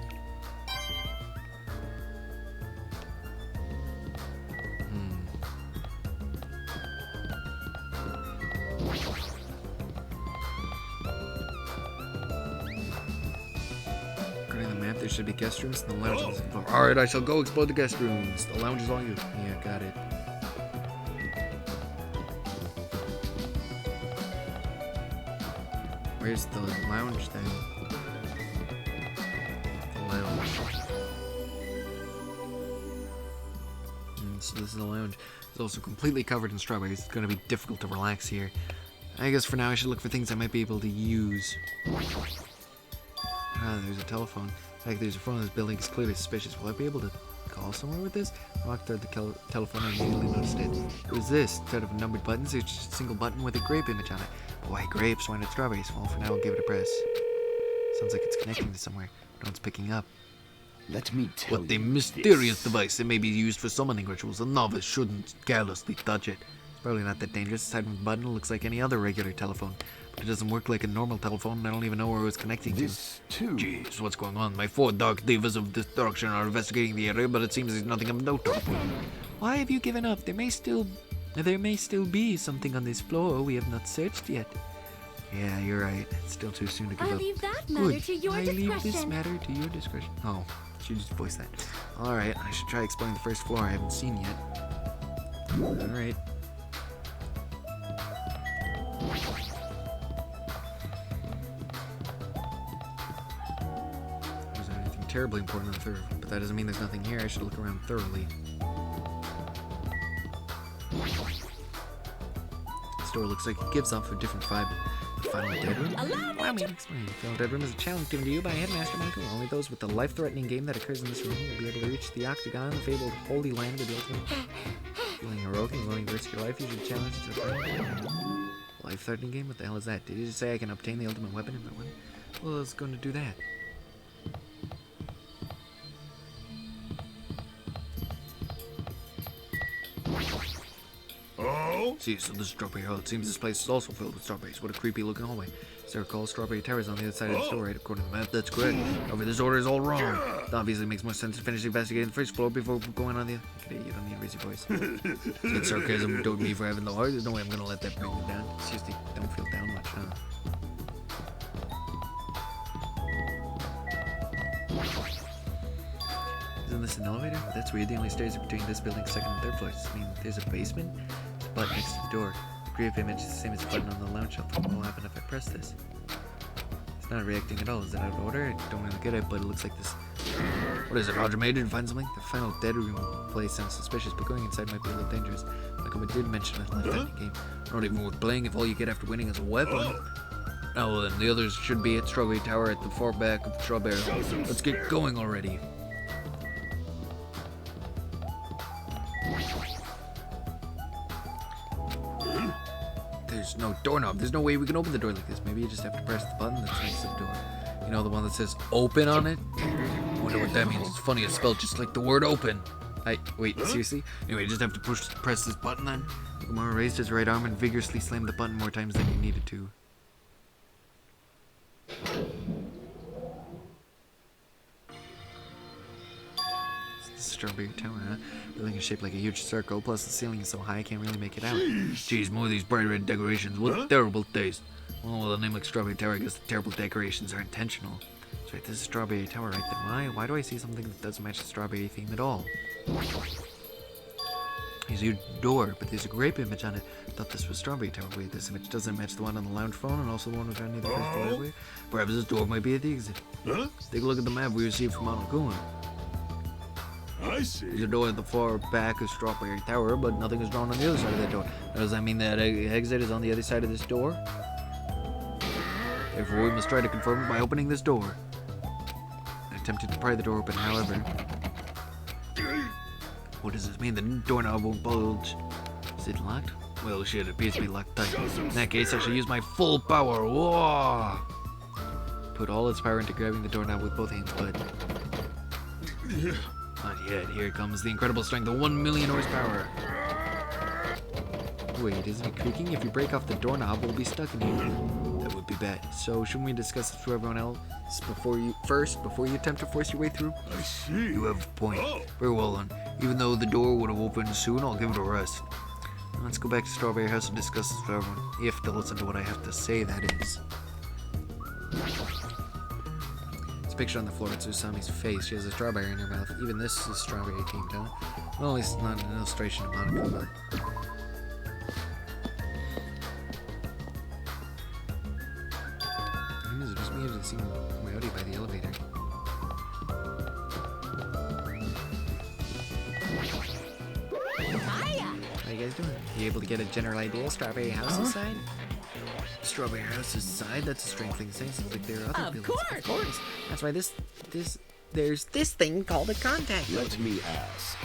According to the map, there should be guest rooms and the lounge on the second floor. Alright, I shall go explore the guest rooms. The lounge is all you. Yeah, got it. Where's the lounge then? The lounge. So this is the lounge. It's also completely covered in strawberries. It's going to be difficult to relax here. I guess for now I should look for things I might be able to use. Ah, there's a telephone. In fact, there's a phone in this building. It's clearly suspicious. Will I be able to call somewhere with this? I walked toward the telephone and immediately noticed it. What is this? Instead of numbered buttons, there's just a single button with a grape image on it. Why grapes? Why not strawberries? Well, for now, I'll give it a press. Sounds like it's connecting to somewhere. No one's picking up. Let me tell What a you mysterious this. device. It may be used for summoning rituals. A novice shouldn't carelessly touch it. It's probably not that dangerous. Aside from the button, it looks like any other regular telephone. But it doesn't work like a normal telephone, and I don't even know where it was connecting to. This too. Jeez, what's going on? My 4 dark divas of destruction are investigating the area, but it seems there's nothing of note. Why have you given up? There may still be something on this floor we have not searched yet. Yeah, you're right. It's still too soon to give I'll up. leave that matter Good. to your I leave this discretion. matter to your discretion. Oh, she just voiced that. Alright, I should try exploring the first floor I haven't seen yet. Alright. There's anything terribly important on the third, but that doesn't mean there's nothing here. I should look around thoroughly. This door looks like it gives off a different vibe. The final dead room? Allow me to explain. The final dead room is a challenge given to you by Headmaster Michael. Only those with the life-threatening game that occurs in this room will be able to reach the Octagon, the fabled Holy Land with the ultimate. Feeling heroic and willing to risk your life, you should challenge to the final game. Life-threatening game? What the hell is that? Did you just say I can obtain the ultimate weapon if I win? Well, I was going to do that. Oh? See, so this is Strawberry Hall. It seems this place is also filled with strawberries. What a creepy looking hallway. Is there a call? Strawberry Tower's on the other side of the store, right? According to the map, that's correct. However, this order is all wrong. It obviously makes more sense to finish investigating the first floor before going on the other. Okay, you don't need a raise your voice. Said sarcasm told me for having the heart. There's no way I'm gonna let that bring me down. Seriously, don't feel down much, huh? Isn't this an elevator? That's weird. The only stairs are between this building's second and third floors. I mean, there's a basement. There's a button next to the door. The grave image is the same as the button on the lounge shelf. What will happen if I press this? It's not reacting at all. Is that out of order? I don't really get it, but it looks like this. What is it, Roger May? Did you find something? The final dead room place sounds suspicious, but going inside might be a little dangerous. Like I did mention it last time in the game. Not even worth playing if all you get after winning is a weapon. Oh, well, then the others should be at Strawberry Tower at the far back of the Strawberry Hall. Let's get going already. There's no doorknob. There's no way we can open the door like this. Maybe you just have to press the button that's next to the door. You know, the one that says open on it? I wonder what that means. It's funny, it's spelled just like the word open. Wait, seriously? Anyway, you just have to press this button then? Gamora raised his right arm and vigorously slammed the button more times than he needed to. It's the Strawberry Tower, huh? The building is shaped like a huge circle, plus the ceiling is so high I can't really make it out. Jeez, more of these bright red decorations. What terrible taste. Well, with a name like Strawberry Tower, I guess the terrible decorations are intentional. That's right, this is Strawberry Tower, right? Then why do I see something that doesn't match the strawberry theme at all? There's a huge door, but there's a grape image on it. I thought this was Strawberry Tower. Wait, this image doesn't match the one on the lounge phone and also the one found near the first doorway. Perhaps this door might be at the exit. Take a look at the map we received from Monokuma. I see. There's a door at the far back of Strawberry Tower, but nothing is drawn on the other side of that door. Does that mean that exit is on the other side of this door? Therefore, we must try to confirm it by opening this door. I attempted to pry the door open, however. What does this mean? The doorknob won't bulge. Is it locked? Well, shit, it appears to be locked tight. In that case, I shall use my full power. Whoa! Put all its power into grabbing the doorknob with both hands, but... Not yet. Here comes the incredible strength of 1 million horsepower. Wait, isn't it creaking? If you break off the doorknob, we'll be stuck in here. That would be bad. So, shouldn't we discuss this to everyone else before you attempt to force your way through? I see. You have a point. Very well then. Even though the door would have opened soon, I'll give it a rest. Let's go back to Strawberry House and discuss this with everyone. If they'll listen to what I have to say, that is. This picture on the floor, it's Usami's face. She has a strawberry in her mouth. Even this is strawberry themed, huh? Well, at least it's not an illustration of Monokuma. Is it just me or did it seem rowdy by the elevator? Hiya! How you guys doing? You able to get a general idea of Strawberry House's side? Strawberry House's side? That's a strange thing to say. Sounds like there are other Of buildings. course. Of course. That's why there's this thing called a contact. Let me ask.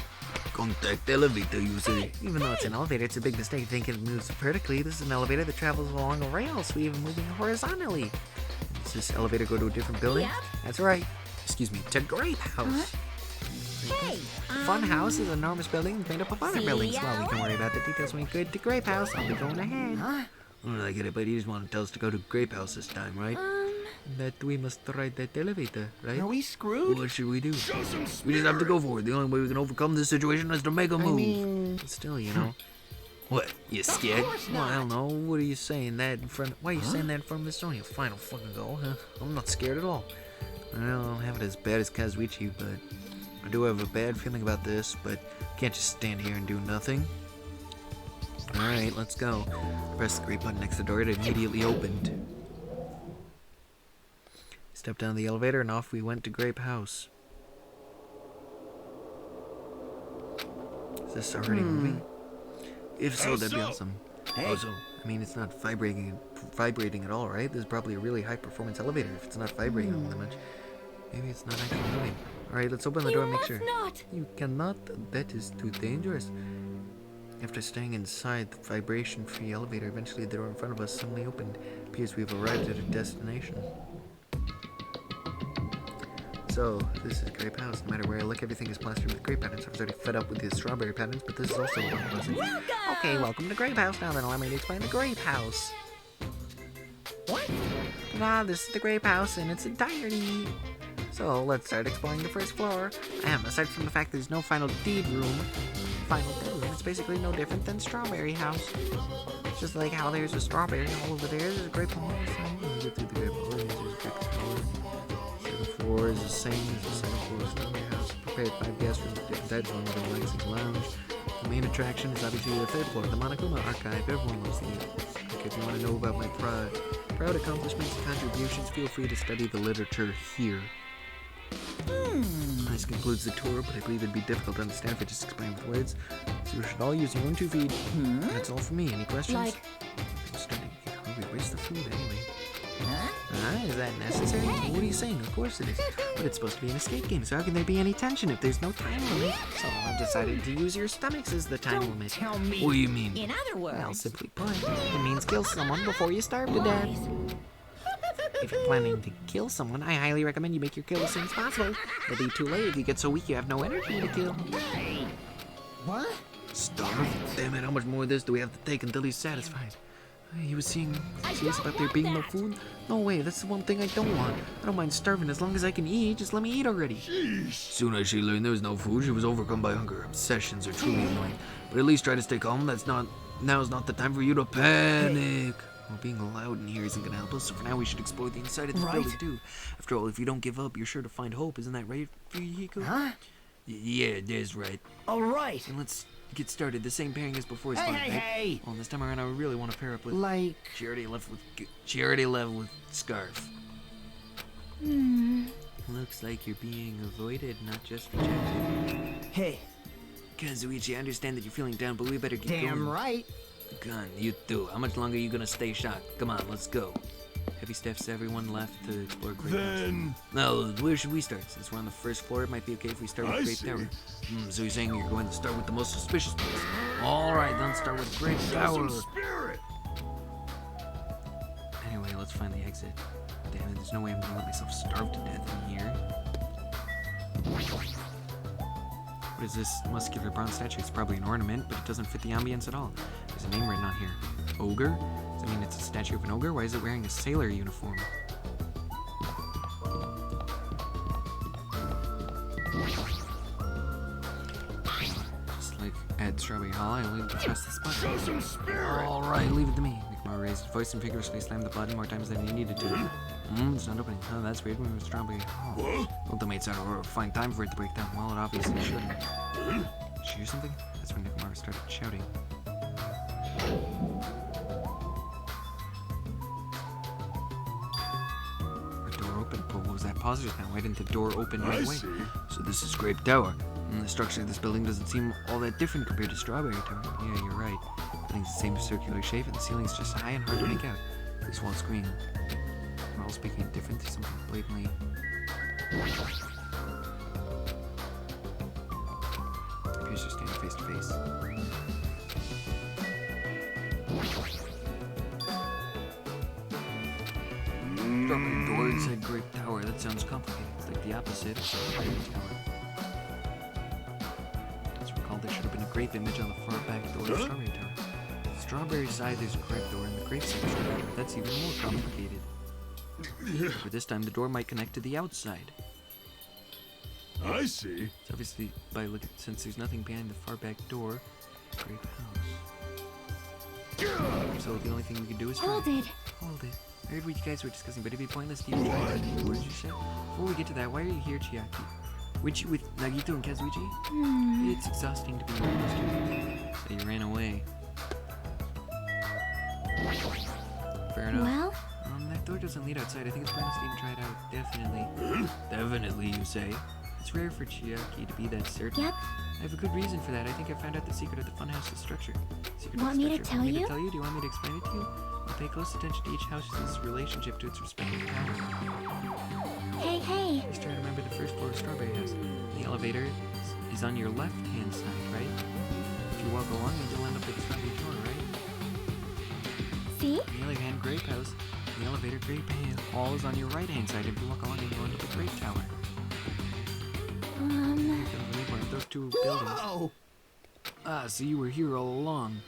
Contact elevator, you say? Even though it's an elevator, it's a big mistake thinking it moves vertically. This is an elevator that travels along a rail, so even moving horizontally. Does this elevator go to a different building? Yep. That's right. Excuse me. To Grape House. Hey, Funhouse is an enormous building made up of other See buildings. ya Well, we can worry about the details when we get to Grape House. I'll be going ahead. I get it, but you just want to tell us to go to Grape House this time, right? That we must ride that elevator, right? Are we screwed? What should we do? Show some We just have to spirit. go for it. The only way we can overcome this situation is to make a move. But still, you know. What? You scared? course Well, I not. don't know. What are you saying that in front? Why are you saying that in front of Miss Sonia? Fine, I'll fucking go. Huh? I'm not scared at all. I don't have it as bad as Kazuichi, but I do have a bad feeling about this. But can't just stand here and do nothing. All right, let's go. Press the green button next to the door. It immediately opened. Stepped down the elevator and off we went to Grape House. Is this already moving? If so, How that'd be so? awesome. Oh, so, I mean, it's not vibrating at all, right? This is probably a really high-performance elevator if it's not vibrating all that much. Maybe it's not actually moving. All right, let's open the door and make sure. not. You cannot. That is too dangerous. After staying inside the vibration-free elevator, eventually the door in front of us suddenly opened. Appears we have arrived at a destination. So, this is grape house. No matter where I look, everything is plastered with grape patterns. I was already fed up with the strawberry patterns, but this is also unpleasant. Okay, welcome to Grape House. Now then, allow me to explain the Grape House. What? This is the Grape House in its entirety. So, let's start exploring the first floor. Aside from the fact there's no final deed room, it's basically no different than Strawberry House. It's just like how there's a strawberry all over there, there's a grape all over the get through the grape all over, there's a grape tower. The floor is the same as the second floor of Strawberry House. Prepared 5 guest rooms, different types of rooms, and relaxing lounge. The main attraction is obviously the 3rd floor, the Monokuma Archive. Everyone loves the okay, if you want to know about my proud accomplishments and contributions, feel free to study the literature here. This concludes the tour, but I believe it'd be difficult to understand if I just explain with words. So you should all use your own 2 feet. That's all for me. Any questions? Like- I'm starting to get hungry. Where's the food anyway? Huh? Is that necessary? What are you saying? Of course it is. But it's supposed to be an escape game, so how can there be any tension if there's no time limit? So I've decided to use your stomachs as the time limit. Tell me. What do you mean? In other words, Well, simply put, it means kill someone before you starve to death. If you're planning to kill someone, I highly recommend you make your kill as soon as possible. It'll be too late if you get so weak you have no energy to kill. What? Starve? Damn it, how much more of this do we have to take until he's satisfied? He was serious about there being no food? No way, that's the one thing I don't want. I don't mind starving as long as I can eat. Just let me eat already. Soon as she learned there was no food, she was overcome by hunger. Obsessions are truly annoying. But at least try to stay calm. Now's not the time for you to panic. Well, being loud in here isn't gonna help us, so for now we should explore the inside of this building too. After all, if you don't give up, you're sure to find hope. Isn't that right, Hiko? Huh? Yeah, that's right. All right. And let's get started. The same pairing as before is fine, right? Hey. Well, this time around, I really want to pair up with. Like. She already left with Scarf. Looks like you're being avoided, not just rejected. Hey. Kazuichi, I understand that you're feeling down, but we better get going. Damn right. Gun, you too. How much longer are you gonna stay shocked? Come on, let's go. Heavy Steph's everyone left to explore Great House. Then Now, where should we start? Since we're on the first floor, it might be okay if we start with I Great see. Tower. So you're saying you're going to start with the most suspicious place? All right, then start with Great show Tower. some spirit. Anyway, let's find the exit. Damn it, there's no way I'm gonna let myself starve to death in here. What is this muscular bronze statue? It's probably an ornament, but it doesn't fit the ambience at all. There's a name written on here. Ogre? Does that mean it's a statue of an ogre? Why is it wearing a sailor uniform? Just like at Strawberry Hall, I only press this button. Show some spirit. Alright, leave it to me. Mikmar raised his voice and vigorously slammed the button more times than he needed to. It's not opening. Oh, that's weird. When we were Strawberry Hall. Ultimates out of find time for it to break down. Well, it obviously shouldn't. Did you hear something? That's when Mikmar started shouting. The door opened. But what was that pause just now? Why didn't the door open right I away? see. So this is Grape Tower. The structure of this building doesn't seem all that different compared to Strawberry Tower. Yeah, you're right. The building's the same circular shape, and the ceiling's just high and hard to make out. This wall screen. We're all speaking different. There's something blatantly. Appears you're standing face to face. Strawberry door inside Grape Tower. That sounds complicated. It's like the opposite of Strawberry Tower. Let's recall there should have been a grape image on the far back door of Strawberry Tower. The strawberry side there's a grape door, and the grape side is Strawberry Tower. That's even more complicated. But this time the door might connect to the outside. I see. It's obviously since there's nothing behind the far back door, Grape House. So the only thing we can do is Hold try. it. Hold it. I heard what you guys were discussing, but it'd be pointless to even try that. What did you say? Before we get to that, why are you here, Chiaki? With Nagito and Kazuichi? It's exhausting to be honest with you. So you ran away. Fair enough. Well, That door doesn't lead outside. I think it's pointless to even try it out. Definitely. Definitely, you say? It's rare for Chiaki to be that certain. yep. I have a good reason for that. I think I found out the secret of the Funhouse's structure. Secret Want of the me to structure. tell Want me you? to tell you? Do you want me to explain it to you? I'll pay close attention to each house's relationship to its respective tower. Hey, hey. Just try to remember the first floor of Strawberry House. The elevator is on your left-hand side, right? If you walk along, you'll end up at the Strawberry Tower, right? See? On the other hand, Grape House, the elevator Grape Hall is on your right-hand side. If you walk along, you'll end up at Grape Tower. One of those two buildings. Whoa! Ah, so you were here all along.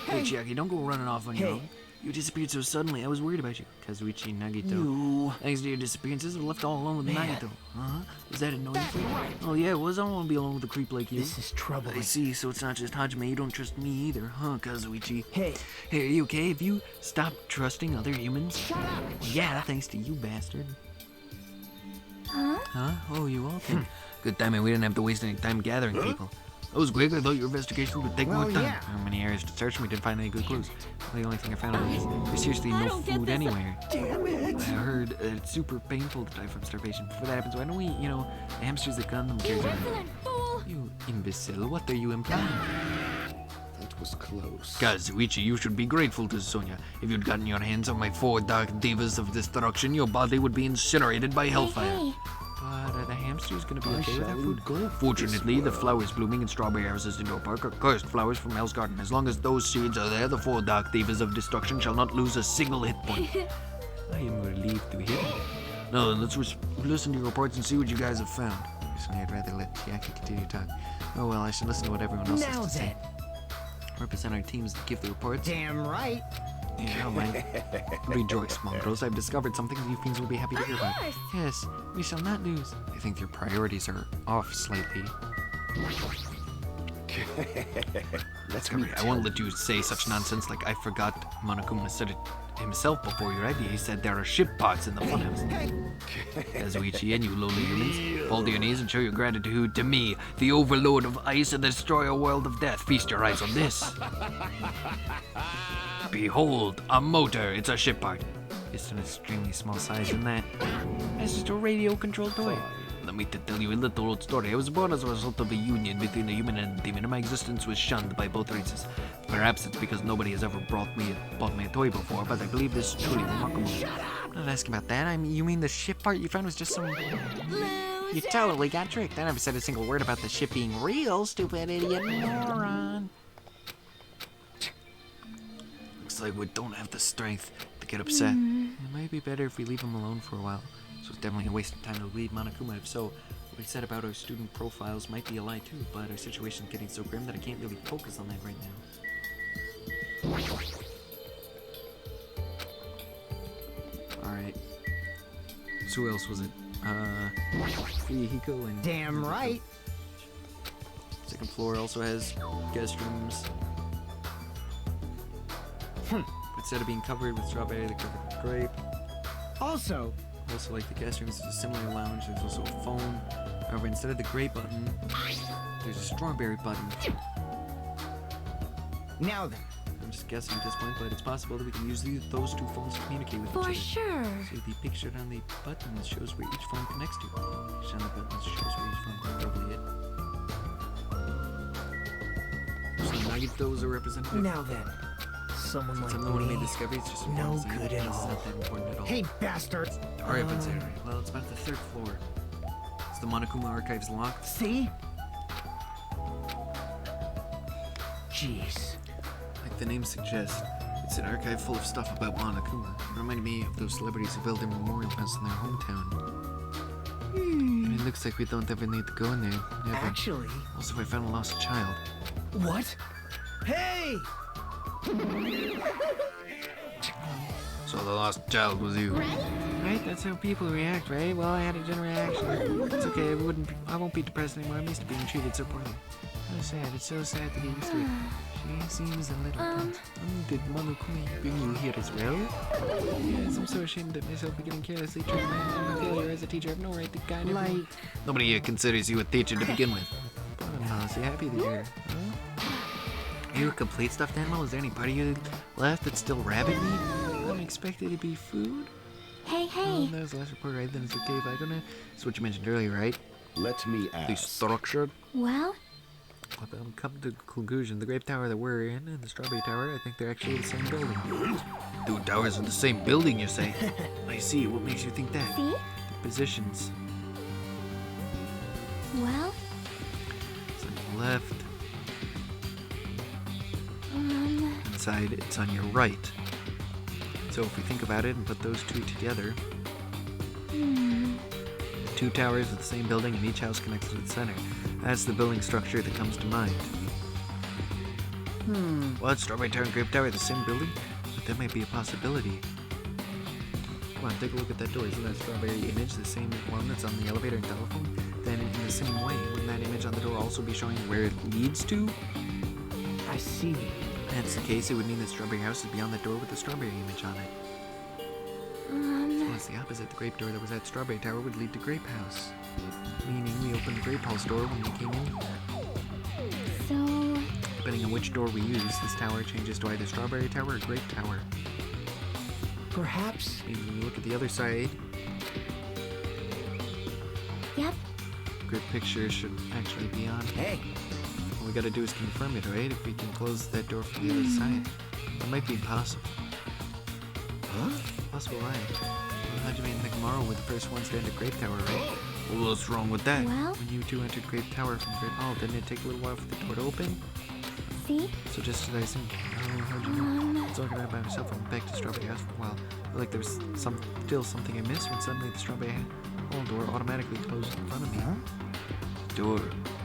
Hey, Chiaki, don't go running off on your own. You disappeared so suddenly, I was worried about you. Kazuichi Nagito. You... Thanks to your disappearances, I was left all alone with Nagito. Uh-huh. Was that annoying for you? Oh yeah, it was. I don't want to be alone with a creep like you. This is troubling. I see, so it's not just Hajime, you don't trust me either, huh, Kazuichi? Hey. Hey, are you okay? Have you stopped trusting other humans? Shut up! Yeah, thanks to you, bastard. Huh? Oh, you all did. Good timing, we didn't have to waste any time gathering people. That was quick. I thought your investigation would take more time. Yeah. How many areas to search? We didn't find any good clues. Well, the only thing I found was there's seriously no food anywhere. Damn it! I heard it's super painful to die from starvation. Before that happens, why don't we, the hamsters that Gundam carries around? You imbecile, what are you implying? That was close. Kazuichi, you should be grateful to Sonya. If you'd gotten your hands on my 4 dark divas of destruction, your body would be incinerated by hellfire. But are the hamsters gonna be okay with that food? Fortunately, the flowers blooming in Strawberry House's indoor park are cursed flowers from Hell's Garden. As long as those seeds are there, the 4 dark divas of destruction shall not lose a single hit point. I am relieved to hear that. Now then, let's listen to your reports and see what you guys have found. Personally, I'd rather let Chiaki continue to talk. Oh well, I should listen to what everyone else has to say. Represent our teams to give the reports. Damn right. Yeah, man. Rejoice, mongrels. I've discovered something you fiends will be happy to hear about. Yes, we shall not lose. I think your priorities are off slightly. I won't let you say such nonsense like I forgot Monokuma said it himself before your idea. He said there are ship pots in the Funhouse. Kazuichi and you lowly humans, fall to your knees and show your gratitude to me, the overlord of ice and the destroyer world of death. Feast your eyes on this. Behold, a motor. It's a ship part. It's an extremely small size in that. It's just a radio-controlled toy. Let me tell you a little old story. I was born as a result of a union between a human and a demon, and my existence was shunned by both races. Perhaps it's because nobody has ever bought me a toy before, but I believe this is truly remarkable. I'm not asking about that. You mean the ship part you found was just some... You totally got tricked. I never said a single word about the ship being real, stupid idiot moron. Looks like we don't have the strength to get upset. It might be better if we leave him alone for a while. So it's definitely a waste of time to leave Monokuma. If so, what we said about our student profiles might be a lie too, but our situation's getting so grim that I can't really focus on that right now. Alright. So who else was it? Hiko and... Damn right. Second floor also has guest rooms. Instead of being covered with strawberry, they're covered with grape. Also, like the guest rooms, there's a similar lounge. There's also a phone. However, instead of the grape button, there's a strawberry button. now then. I'm just guessing at this point, but it's possible that we can use those two phones to communicate with each other. For sure. See, the picture on the buttons shows where each phone connects to. The picture on the buttons shows where each phone connects. Probably it. So Nagito's a representative. Now then. Someone like Someone who me. made discoveries just No so good at it's all. not that important at all. Hey, bastards! Archives area. Well, it's about the 3rd floor. Is the Monokuma archives locked? See? Jeez. Like the name suggests, it's an archive full of stuff about Monokuma. It reminded me of those celebrities who built their memorial fence in their hometown. And it looks like we don't ever need to go in there. Never. Actually... Also, I found a lost child. What? Hey! So the lost child was you. Right? That's how people react, right? Well, I had a general reaction. It's okay, I won't be depressed anymore. I'm used to being treated so poorly. So sad, it's so sad to get used to it. She seems a little tense. Did Monokuma bring you here as well? Yes, I'm so ashamed of myself for getting carelessly treated. I'm a failure as a teacher. I have no right to guide everyone. Nobody here considers you a teacher to begin with. But I'm honestly happy that you're here. Huh? Are you a complete stuffed animal? Is there any part of you left that's still rabbit meat? Unexpected to be food? Hey, Oh, that was the last report, right? Then it's okay if I don't know. That's what you mentioned earlier, right? Let me The ask. structure. Well, I'm coming to the conclusion. The grape tower that we're in and the strawberry tower, I think they're actually the same building. 2 towers in the same building, you say? I see. What makes you think that? see? The positions. Well, It's on your left. Inside, it's on your right. So if we think about it and put those two together, the 2 towers of the same building and each house connects to the center. That's the building structure that comes to mind. What? Strawberry Tower and Grape Tower are the same building? But that might be a possibility. Come on, take a look at that door. Isn't that strawberry image the same one that's on the elevator and telephone? Then in the same way, wouldn't that image on the door also be showing where it leads to? I see. If that's the case, it would mean that Strawberry House is beyond the door with the strawberry image on it. So it's the opposite. The grape door that was at Strawberry Tower would lead to Grape House. Meaning we opened the Grape House door when we came in here. So, Depending on which door we use, this tower changes to either Strawberry Tower or Grape Tower. Perhaps. Maybe when you look at the other side, yep. grid picture should actually be on. Hey, All we gotta do is confirm it, right? If we can close that door from the other side. That might be impossible. huh? Possible, right? Well, Hajime and Nakamura were the first ones to enter Grape Tower, right? Well, what's wrong with that? Well? When you two entered Grape Tower from Grape Hall, didn't it take a little while for the door to open? See? So just as I assumed, how'd you know? I was walking around by myself and went back to Strawberry House for a while. I felt like there was still something I missed when suddenly the Strawberry Hall door automatically closed in front of me. The door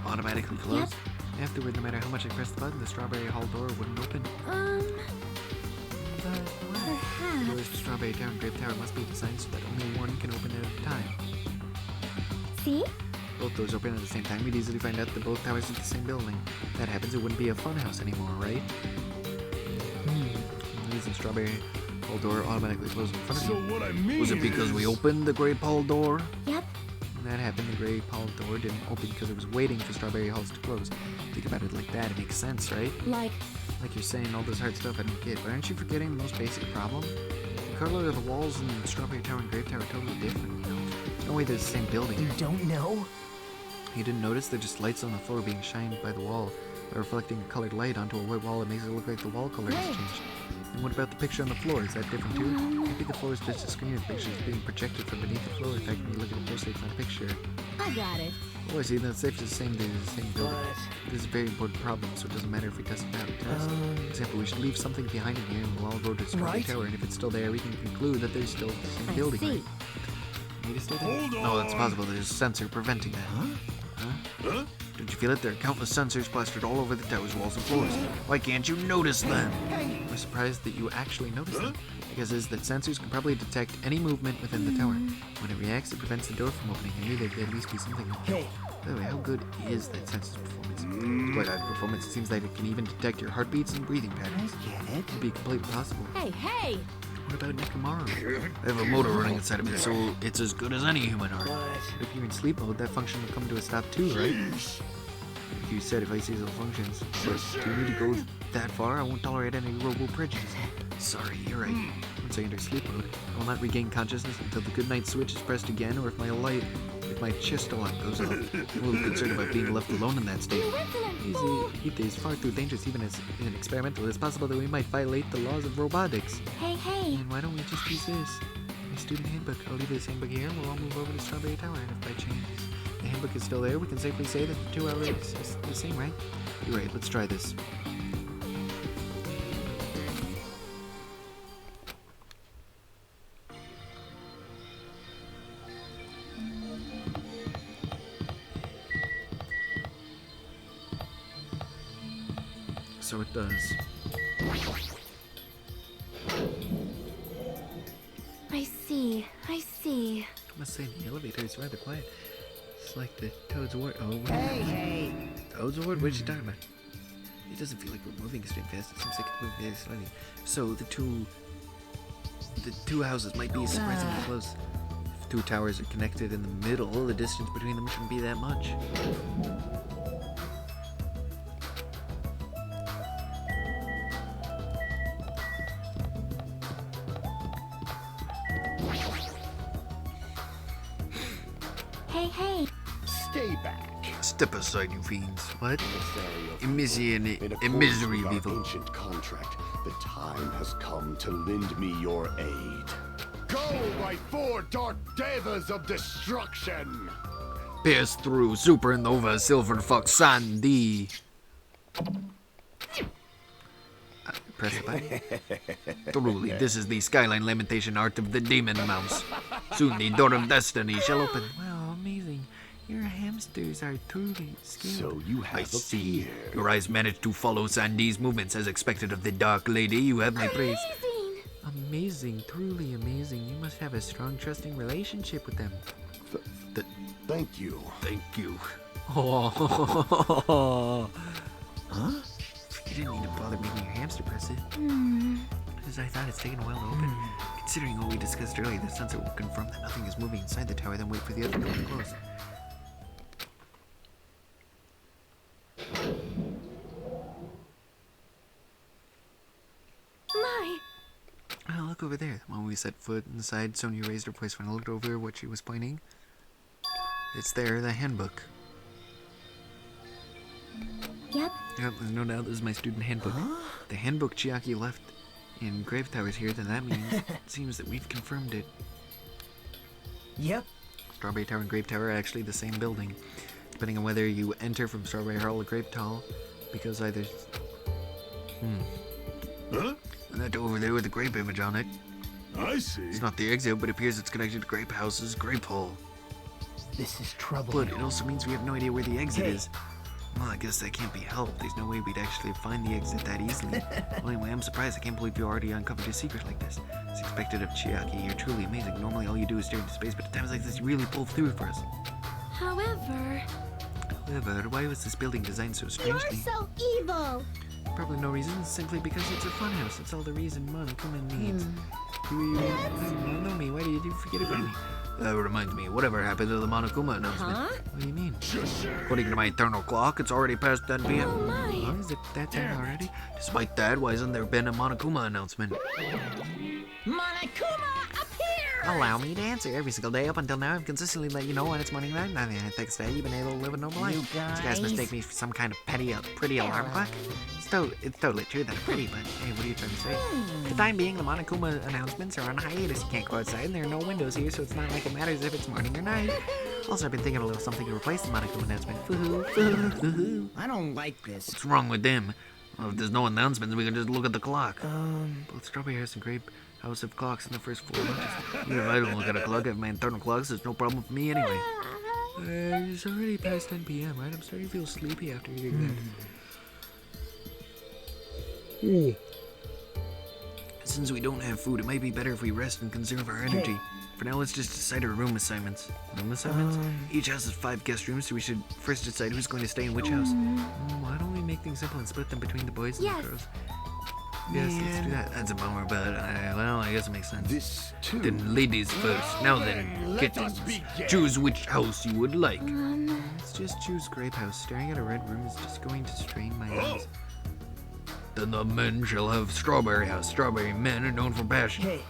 automatically closed? Afterward, no matter how much I pressed the button, the Strawberry Hall door wouldn't open. The doors to Strawberry Tower and Grape Tower must be designed so that only one can open at a time. See? Both doors open at the same time, we'd easily find out that both towers are the same building. If that happens, it wouldn't be a funhouse anymore, right? The reason Strawberry Hall door automatically closed in front of So you. what I mean Was it because we is- opened the Grape Hall door? Yep. When that happened, the Grape Hall door didn't open because it was waiting for Strawberry Halls to close. Think about it like that, it makes sense, right? Like, Like you're saying all this hard stuff I don't get, but aren't you forgetting the most basic problem? The color of the walls in Strawberry Tower and Grape Tower are totally different, you know? There's no way they're the same building. You don't know? You didn't notice they're just lights on the floor being shined by the wall. By reflecting colored light onto a white wall, it makes it look like the wall color has changed. And what about the picture on the floor? Is that different too? Maybe the floor is just a screen and the picture is being projected from beneath the floor. In fact, when you look at it closely, it's not a picture. I got it. Oh, I see. Then it's safe to say they're the same building. But- This is a very important problem, so it doesn't matter if we test it out. Test. For example, we should leave something behind in here and we'll all go to Strawberry Right. Tower, and if it's still there, we can conclude that there's still the same I building, see. right? Need to stay there? Hold No, that's on. possible. There's a sensor preventing that. Huh? Don't you feel it? There are countless sensors plastered all over the tower's walls and floors. Why can't you notice them? I'm surprised that you actually noticed them. My guess is that sensors can probably detect any movement within the tower. When it reacts, it prevents the door from opening. I knew there'd at least be something. Hey, By the way, how good is that sensor's performance? It's quite high performance. It seems like it can even detect your heartbeats and breathing patterns. get it? It'd be completely possible. Hey, hey! What about Nekomaru? I have a motor running inside of it, so it's as good as any human heart. But If you're in sleep mode, that function will come to a stop too, right? Sheesh. Like you said, if I see those functions, but do you need to go that far? I won't tolerate any robo prejudice. Sorry, you're right. Once I enter sleep mode, I will not regain consciousness until the goodnight switch is pressed again, or if my chest alarm goes off. I'm a little concerned about being left alone in that state. It is far too dangerous, even as an experimental. It's possible that we might violate the laws of robotics. Hey, hey. And why don't we just use this? My student handbook. I'll leave this handbook here, and we'll all move over to Strawberry Tower. And if by chance the handbook is still there, we can safely say that the 2 hours is the same, right? You're right. Let's try this. So it does. I see. I see. I must say, the elevator is rather quiet. It's like the Toad's Ward. Oh, what? hey, Toad's Ward? What are you talking about? It doesn't feel like we're moving extremely fast. It seems like it's moving very slowly. So the two houses might be surprisingly close. If 2 towers are connected in the middle, the distance between them shouldn't be that much. Hey, hey. Stay back. Step aside, you fiends. What? Adversary of In misery, In in accordance misery, with our people. ancient contract, the time has come to lend me your aid. Go, my 4 dark devas of destruction! Pierce through supernova silver fox sandy. Press the button. Truly, this is the skyline lamentation art of the demon mouse. Soon the door of destiny shall open. Well, maybe hamsters are truly skilled. So you have I a see. fear. Your eyes managed to follow Sandy's movements as expected of the Dark Lady. You have my praise. Amazing! Amazing, truly amazing. You must have a strong, trusting relationship with them. Thank you. Thank you. Oh. Huh? You didn't need to bother making your hamster press it. Because I thought it's taken a while to open. Considering what we discussed earlier, the sensor will confirm that nothing is moving inside the tower, then wait for the other door to close. My, Oh, look over there. When we set foot inside, Sonia raised her voice when I looked over what she was pointing. It's there, the handbook. yep. Yep, there's no doubt this is my student handbook. The handbook Chiaki left in Grave Tower's here, then that means it seems that we've confirmed it. Yep. Strawberry Tower and Grave Tower are actually the same building, depending on whether you enter from Strawberry Hall or Grave Tower, because either... Huh? And that door over there with the grape image on it. I see. It's not the exit, but it appears it's connected to Grape House's Grape Hall. This is trouble. But it also means we have no idea where the exit Hey. is. Well, I guess that can't be helped. There's no way we'd actually find the exit that easily. Well, anyway, I'm surprised. I can't believe you already uncovered a secret like this. It's expected of Chiaki. You're truly amazing. Normally, all you do is stare into space, but at times like this, you really pull through for us. However, However, why was this building designed so you're strangely? so evil. Probably no reason, simply because it's a funhouse. That's all the reason Monokuma needs. You know me. Why did you forget about me? That reminds me, whatever happened to the Monokuma announcement? Huh? What do you mean? According to my eternal clock, it's already past 10 p.m. Oh, my. Oh, is it that time already? Despite that, why hasn't there been a Monokuma announcement? Monokuma, appear! Allow me to answer. Every single day up until now, I've consistently let you know when it's morning night. And I think today you've been able to live a normal life. You Did you guys guys- mistake me for some kind of pretty alarm clock? It's totally true that I'm pretty, but hey, what are you trying to say? For the time being, the Monokuma announcements are on hiatus. You can't go outside, and there are no windows here, so it's not like it matters if it's morning or night. Also, I've been thinking of a little something to replace the Monokuma announcement. Foo-hoo, foo-hoo, foo-hoo. I don't like this. What's wrong with them? Well, if there's no announcements, we can just look at the clock. Both Strawberry House and Grape House have clocks in the first floor lunches. Even if I don't look at a clock, I have my internal clocks. There's no problem for me anyway. It's already past 10 p.m., right? I'm starting to feel sleepy after eating that. Since we don't have food, it might be better if we rest and conserve our energy. For now, let's just decide our room assignments. Room assignments? Each house has 5 guest rooms, so we should first decide who's going to stay in which house. Why don't we make things simple and split them between the boys and Yes. the girls? Yes, let's do that. That's a bummer, but well, I guess it makes sense. This too. Then ladies first. Now then, Let us kittens. begin. Choose which house you would like. Let's just choose Grape House. Staring at a red room is just going to strain my eyes. Then the men shall have Strawberry House. Strawberry men are known for passion. Hey,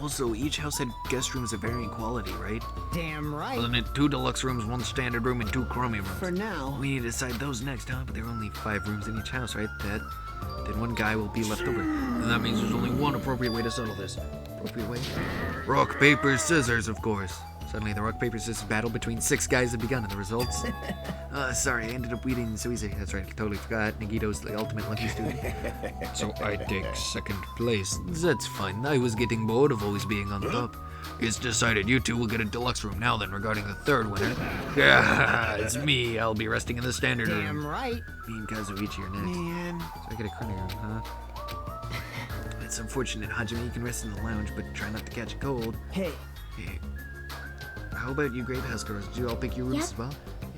Also, each house had guest rooms of varying quality, right? damn right. Wasn't it 2 deluxe rooms, 1 standard room, and 2 crummy rooms? For now. We need to decide those next, huh? But there are only 5 rooms in each house, right? Then 1 guy will be left over. And that means there's only one appropriate way to settle this. Appropriate way? Rock, paper, scissors, of course. Suddenly, the rock, paper, scissors battle between 6 guys had begun, and the results? Sorry, I ended up beating so easy. That's right, I totally forgot. Nagito's the ultimate lucky student. So I take 2nd place. That's fine. I was getting bored of always being on top. It's decided you 2 will get a deluxe room. Now then, regarding the 3rd winner. Yeah, it's me. I'll be resting in the standard Damn room. right. Me and Kazuichi are next. Man. So I get a crummy room, huh? It's unfortunate, Hajime. You can rest in the lounge, but try not to catch a cold. Hey, Hey, how about you Grape House girls? Did you all pick your rooms Yep. as well?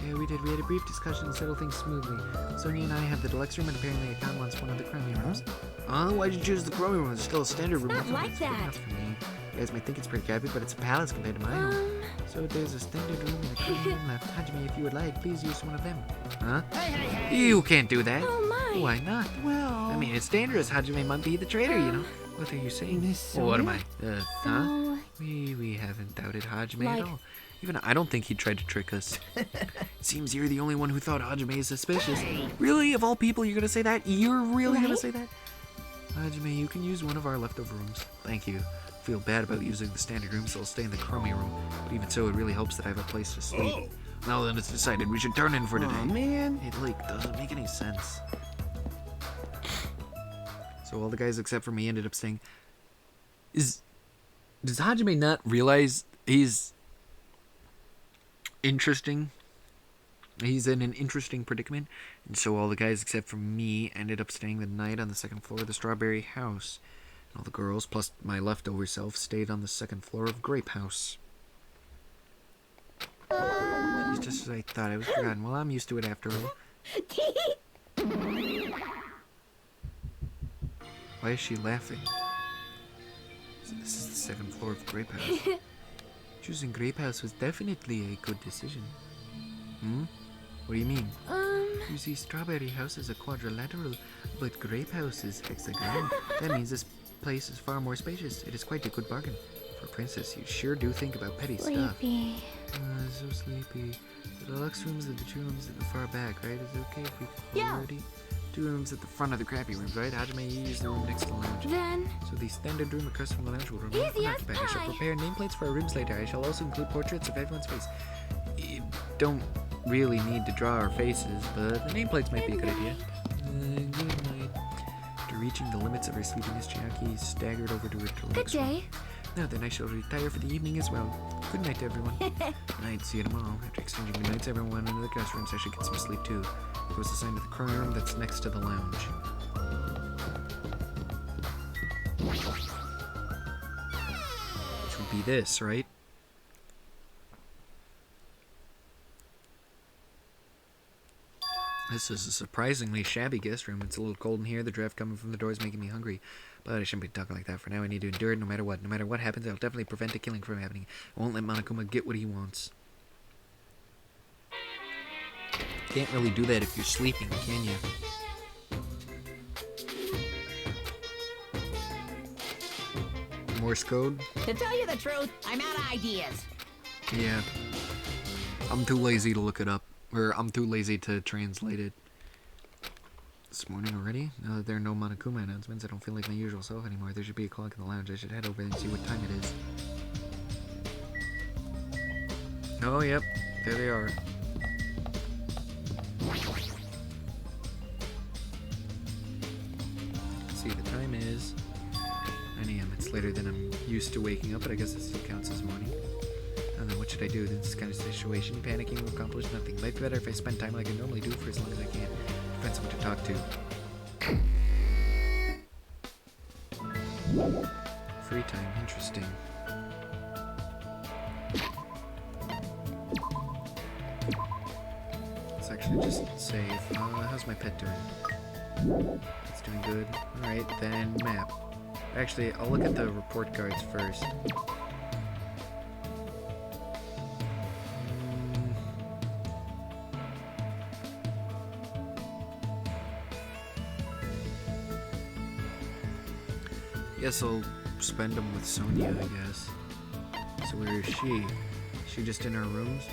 Yeah, we did. We had a brief discussion to settle things smoothly. Sonia and I have the deluxe room, and apparently Akon wants one of the crummy rooms. Why'd you choose the crummy room? It's still a standard room. not like It's good that. enough for me. You guys might think it's pretty crappy, but it's a palace compared to my own. So there's a standard room and a crummy room left. Hajime, if you would like, please use one of them. Huh? You can't do that. Oh, my. Why not? well. I mean, it's dangerous. Hajime might be the traitor, you know. What are you saying? Miss What am I? Sonia? Huh? So, We haven't doubted Hajime Like- at all. Even I don't think he tried to trick us. It seems you're the only one who thought Hajime is suspicious. Really? Of all people, you're gonna say that? You're really gonna Right? say that? Hajime, you can use one of our leftover rooms. Thank you. I feel bad about using the standard room, so I'll stay in the crummy room. But even so, it really helps that I have a place to sleep. Oh. Now then, it's decided. We should turn in for today. Aw, man. It, doesn't make any sense. So all the guys except for me ended up staying. Does Hajime not realize he's interesting He's in an interesting predicament, and so all the guys except for me ended up staying the night on the second floor of the Strawberry House. And all the girls, plus my leftover self, stayed on the second floor of Grape House. It's just as I thought. I was forgotten. Well, I'm used to it after all. Why is she laughing? So this is the second floor of Grape House. Choosing Grape House was definitely a good decision. What do you mean? You see, Strawberry House is a quadrilateral, but Grape House is hexagonal. That means this place is far more spacious. It is quite a good bargain. For a princess, you sure do think about petty stuff. So sleepy. The deluxe rooms are the two rooms at the far back, right? Is it okay if we call already? 2 rooms at the front of the crappy rooms, right? Hajime, you use the room next to the lounge. Then... So the standard room across from the lounge will remain Easy as unoccupied. I shall pie. prepare nameplates for our rooms later. I shall also include portraits of everyone's face. You don't really need to draw our faces, but the nameplates might be a good idea. Good night. After reaching the limits of her sleepiness, Chiaki staggered over to her Good deluxe room. day. Now then, I shall retire for the evening as well. Good night, everyone. Night, see you tomorrow. After exchanging good nights, everyone went into the guest rooms. I should get some sleep too. It was assigned to the corner room that's next to the lounge. Which would be this, right? This is a surprisingly shabby guest room. It's a little cold in here. The draft coming from the door is making me hungry. But I shouldn't be talking like that for now. I need to endure it no matter what. No matter what happens, I'll definitely prevent a killing from happening. I won't let Monokuma get what he wants. Can't really do that if you're sleeping, can you? Morse code? To tell you the truth, I'm out of ideas. Yeah. I'm too lazy to look it up. Or I'm too lazy to translate it. This morning already? Now that there are no Monokuma announcements, I don't feel like my usual self anymore. There should be a clock in the lounge. I should head over there and see what time it is. Oh, yep. There they are. See, the time is 9 a.m. It's later than I'm used to waking up, but I guess this still counts as morning. And then what should I do in this kind of situation? Panicking will accomplish nothing. Might be better if I spend time like I normally do for as long as I can. Find someone to talk to. Free time, interesting. Let's actually just save. How's my pet doing? It's doing good. Alright, then map. Actually, I'll look at the report cards first. Guess I'll spend them with Sonia, I guess. So where is she? Is she just in her rooms?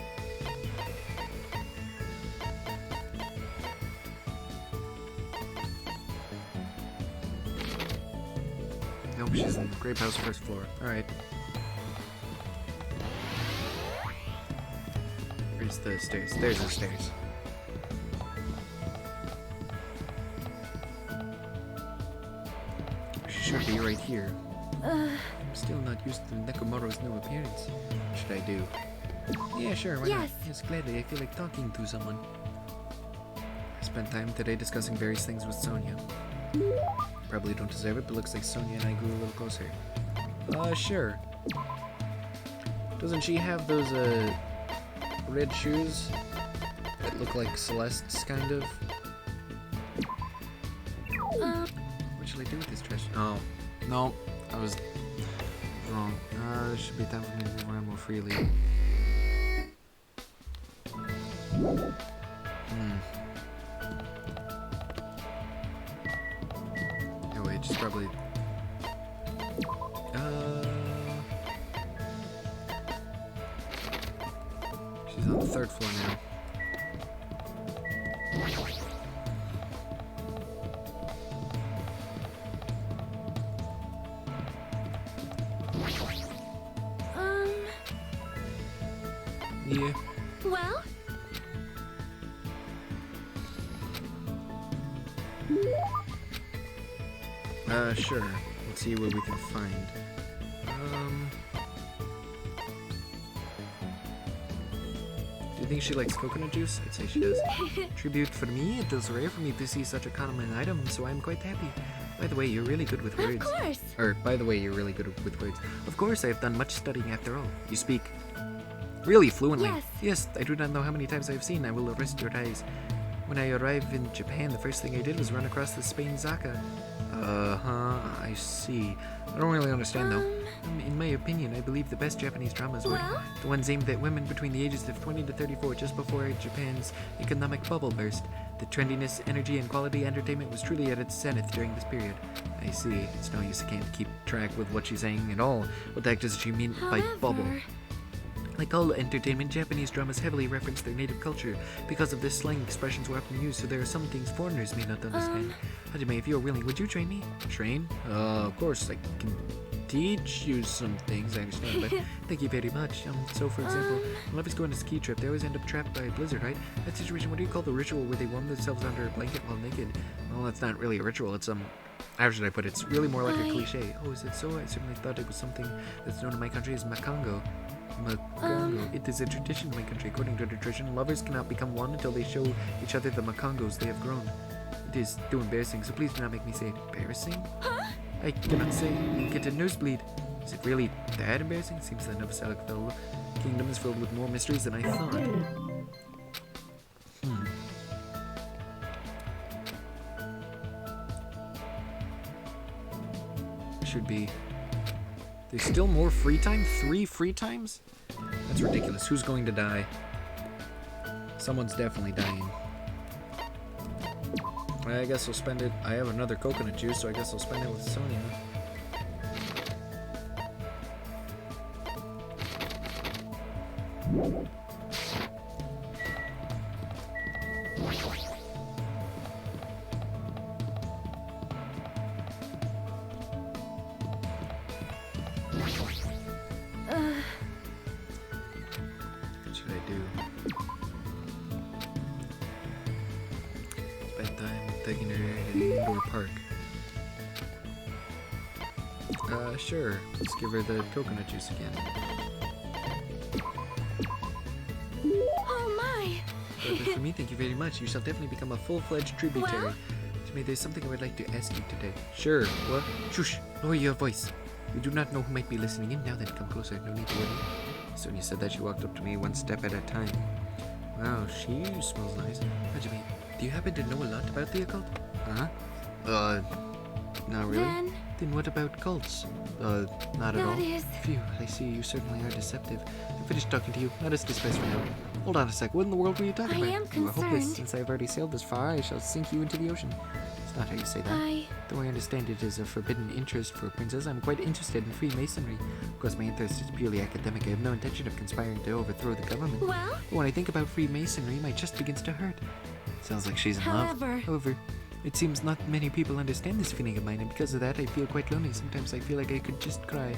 Nope, she's in the Grape House first floor. Alright. Where's the stairs? There's the stairs. Should be right here. I'm still not used to Nekomaru's new appearance. What should I do? Yeah, sure, why not? Yes, gladly. I feel like talking to someone. I spent time today discussing various things with Sonia. Probably don't deserve it, but looks like Sonia and I grew a little closer. Sure. Doesn't she have those, red shoes that look like Celeste's, kind of? What should I do with this dress? Oh, no, I was wrong. There should be time for me to move around more freely. No, wait, she's probably... She's on the 3rd floor now. Yeah. Well? Sure. Let's see what we can find. Did think she likes coconut juice? I'd say she does. Tribute for me? It is rare for me to see such a common item, so I'm quite happy. By the way, you're really good with words. Of course. Or, by the way, you're really good with words. Of course, I have done much studying after all. You speak really fluently. Yes. Yes, I do not know how many times I have seen. I will arrest your eyes. When I arrived in Japan, the first thing I did was run across the Spain Zaka. I see. I don't really understand though. In my opinion, I believe the best Japanese dramas were Well? the ones aimed at women between the ages of 20 to 34, just before Japan's economic bubble burst. The trendiness, energy, and quality entertainment was truly at its zenith during this period. I see. It's no use, I can't keep track with what she's saying at all. What the heck does she mean by bubble? However- Like all entertainment, Japanese dramas heavily reference their native culture. Because of this, slang expressions were often used, so there are some things foreigners may not understand. Hajime, if you're willing, would you train me? Train? Of course, I can teach you some things, I understand, but thank you very much. So for example, when lovers go on a ski trip, they always end up trapped by a blizzard, right? That situation, what do you call the ritual where they warm themselves under a blanket while naked? Well, that's not really a ritual, it's how should I put it? It's really more like a cliche. Oh, is it so? I certainly thought it was something that's known in my country as makango. Makango. It is a tradition in my country. According to tradition, lovers cannot become one until they show each other the makangos they have grown. It is too embarrassing, so please do not make me say it. Embarrassing? I cannot say. You'll get a nosebleed. Is it really that embarrassing? Seems the Novoselic kingdom is filled with more mysteries than I thought. Should be. There's still more free time? 3 free times? That's ridiculous. Who's going to die? Someone's definitely dying. I guess I'll spend it. I have another coconut juice, so I guess I'll spend it with Sonia. What should I do? Spend time taking her to the indoor park. Sure. Let's give her the coconut juice again. Oh my! Perfect for me, thank you very much. You shall definitely become a full-fledged tributary. Well? To me, there's something I would like to ask you today. Sure. What? Shush! Lower your voice. We do not know who might be listening in. Now then, come closer. No need to worry. Sonia said that she walked up to me one step at a time. Wow, she smells nice. Hajime, do you happen to know a lot about the occult? Huh? Not really. Then what about cults? Not at all. That is- Phew, I see. You certainly are deceptive. I'm finished talking to you. Let us disperse for now. Hold on a sec. What in the world were you talking I about? am You are hopeless. concerned. Since I've already sailed this far, I shall sink you into the ocean. It's not how you say that. Though I understand it is a forbidden interest for a princess, I'm quite interested in Freemasonry. Of course, my interest is purely academic. I have no intention of conspiring to overthrow the government. Well? But when I think about Freemasonry, my chest begins to hurt. Sounds like she's in However- love. However, it seems not many people understand this feeling of mine, and because of that, I feel quite lonely. Sometimes I feel like I could just cry.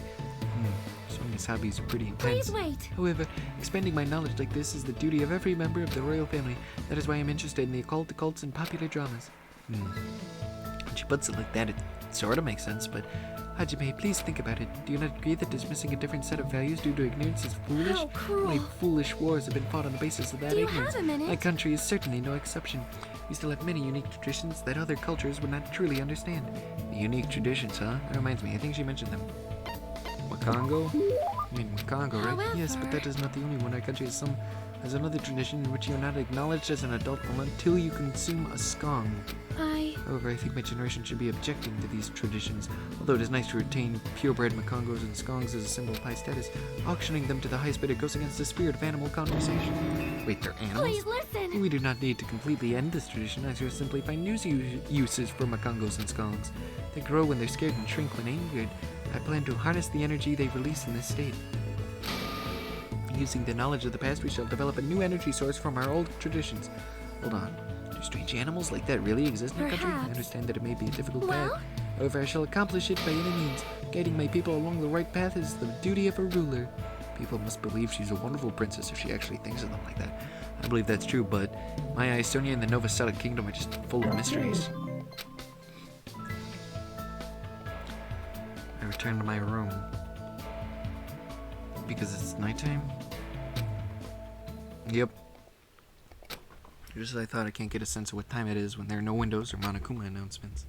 Sonia's hobbies are pretty intense. Please wait. However, expanding my knowledge like this is the duty of every member of the royal family. That is why I'm interested in the occult, the cults, and popular dramas. When she puts it like that, it sort of makes sense, but Hajime, please think about it. Do you not agree that dismissing a different set of values due to ignorance is foolish? How cruel. Only foolish wars have been fought on the basis of that Do you ignorance. have a minute? My country is certainly no exception. We still have many unique traditions that other cultures would not truly understand. Unique traditions, huh? That reminds me, I think she mentioned them. Makango? I mean, Makango, right? Yes, but that is not the only one. Our country has another tradition in which you are not acknowledged as an adult until you consume a skong. However, I think my generation should be objecting to these traditions. Although it is nice to retain purebred Makongos and skongs as a symbol of high status, auctioning them to the highest bidder goes against the spirit of animal conversation. Wait, they're animals? Please listen. We do not need to completely end this tradition. I shall simply find new uses for Makongos and skongs. They grow when they're scared and shrink when angered. I plan to harness the energy they release in this state. Using the knowledge of the past, we shall develop a new energy source from our old traditions. Hold on. Do strange animals like that really exist in our country? I Perhaps. understand that it may be a difficult Well? path. However, I shall accomplish it by any means. Guiding my people along the right path is the duty of a ruler. People must believe she's a wonderful princess if she actually thinks of them like that. I believe that's true, but my eyes, Sonia and the Novoselic kingdom are just full of mysteries. I return to my room. Because it's nighttime? Yep. Just as I thought, I can't get a sense of what time it is when there are no windows or Monokuma announcements.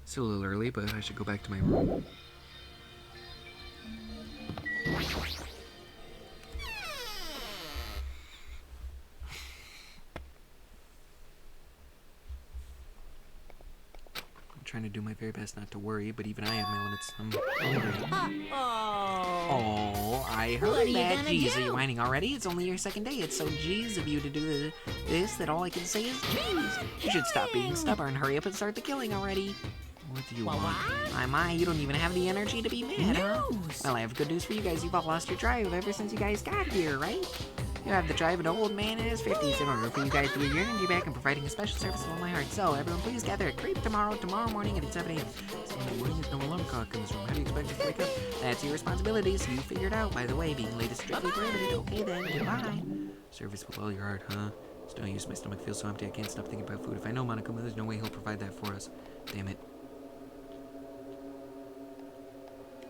Still a little early, but I should go back to my room. I'm trying to do my very best not to worry, but even I have my limits. I'm hungry. Oh, I What are heard you that. gonna Jeez, are do? you whining already? It's only your second day. It's so G's of you to do this that all I can say is G's. You should stop being Killing! stubborn, hurry up and start the killing already. What do you Well, want? what? My, you don't even have the energy to be mad, huh? News! Well, I have good news for you guys. You've all lost your drive ever since you guys got here, right? You have the drive of an old man in his 50s in order for you guys to get your energy back and providing a special service with all my heart. So, everyone, please gather at Creep tomorrow morning at 7 a.m. So in the morning, there's no alarm clock in this room. How do you expect us to wake up? That's your responsibility, so you figure it out. By the way, being late is strictly prohibited. Okay then, goodbye. Service with all your heart, huh? It's no use. My stomach feels so empty I can't stop thinking about food. If I know Monokuma, there's no way he'll provide that for us. Damn it.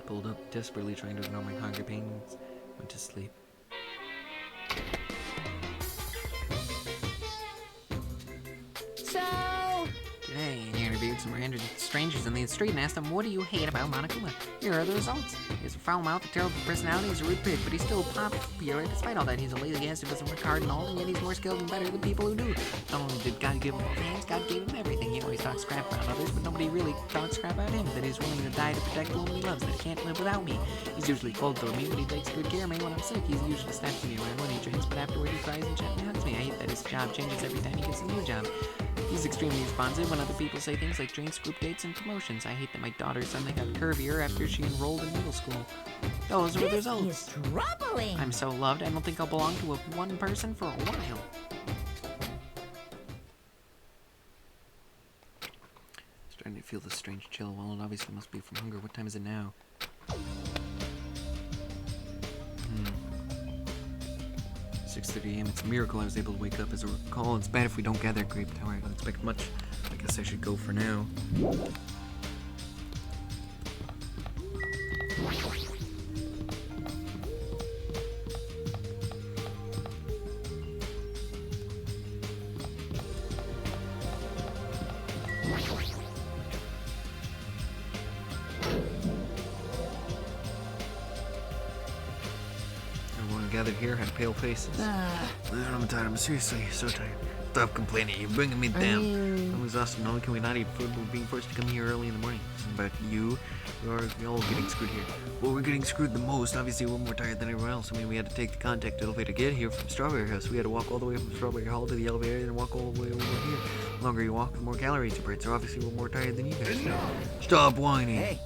Pulled up, desperately trying to ignore my hunger pains. Went to sleep. So, Today, I interviewed some random strangers in the street and asked them, what do you hate about Monokuma? Here are the results. He has a foul mouth, a terrible personality, he's a rude pig, but he's still popular despite all that. He's a lazy ass who doesn't work hard and all, and yet he's more skilled and better than people who do. Not only did God give him both hands, God gave him everything. He always talks crap about others, but nobody really talks crap about him. That he's willing to die to protect the woman he loves, that he can't live without me. He's usually cold toward me, but he takes good care of me when I'm sick. He's usually snaps to me around when he drinks, but afterward he cries and gently hugs me. I hate that his job changes every time he gets a new job. He's extremely responsive when other people say things like drinks, group dates, and promotions. I hate that my daughter suddenly got curvier after she enrolled in middle school. Those were the this results. is troubling. I'm so loved, I don't think I'll belong to one person for a while. Starting to feel this strange chill. Well, it obviously must be from hunger. What time is it now? 6:30 a.m. It's a miracle I was able to wake up. As I recall, it's bad if we don't gather at Grape Tower. I don't expect much. I guess I should go for now. Everyone gathered here had pale faces. I'm tired. I'm seriously so tired. Stop complaining. You're bringing me down. I'm exhausted. Not only can we not eat food, we're being forced to come here early in the morning. But you're all getting screwed here. Well, we're getting screwed the most. Obviously, we're more tired than everyone else. I mean, we had to take the contact elevator to get here from Strawberry House. We had to walk all the way from Strawberry Hall to the elevator and walk all the way over here. The longer you walk, the more calories you burn. So obviously, we're more tired than you guys. Stop whining. Hey.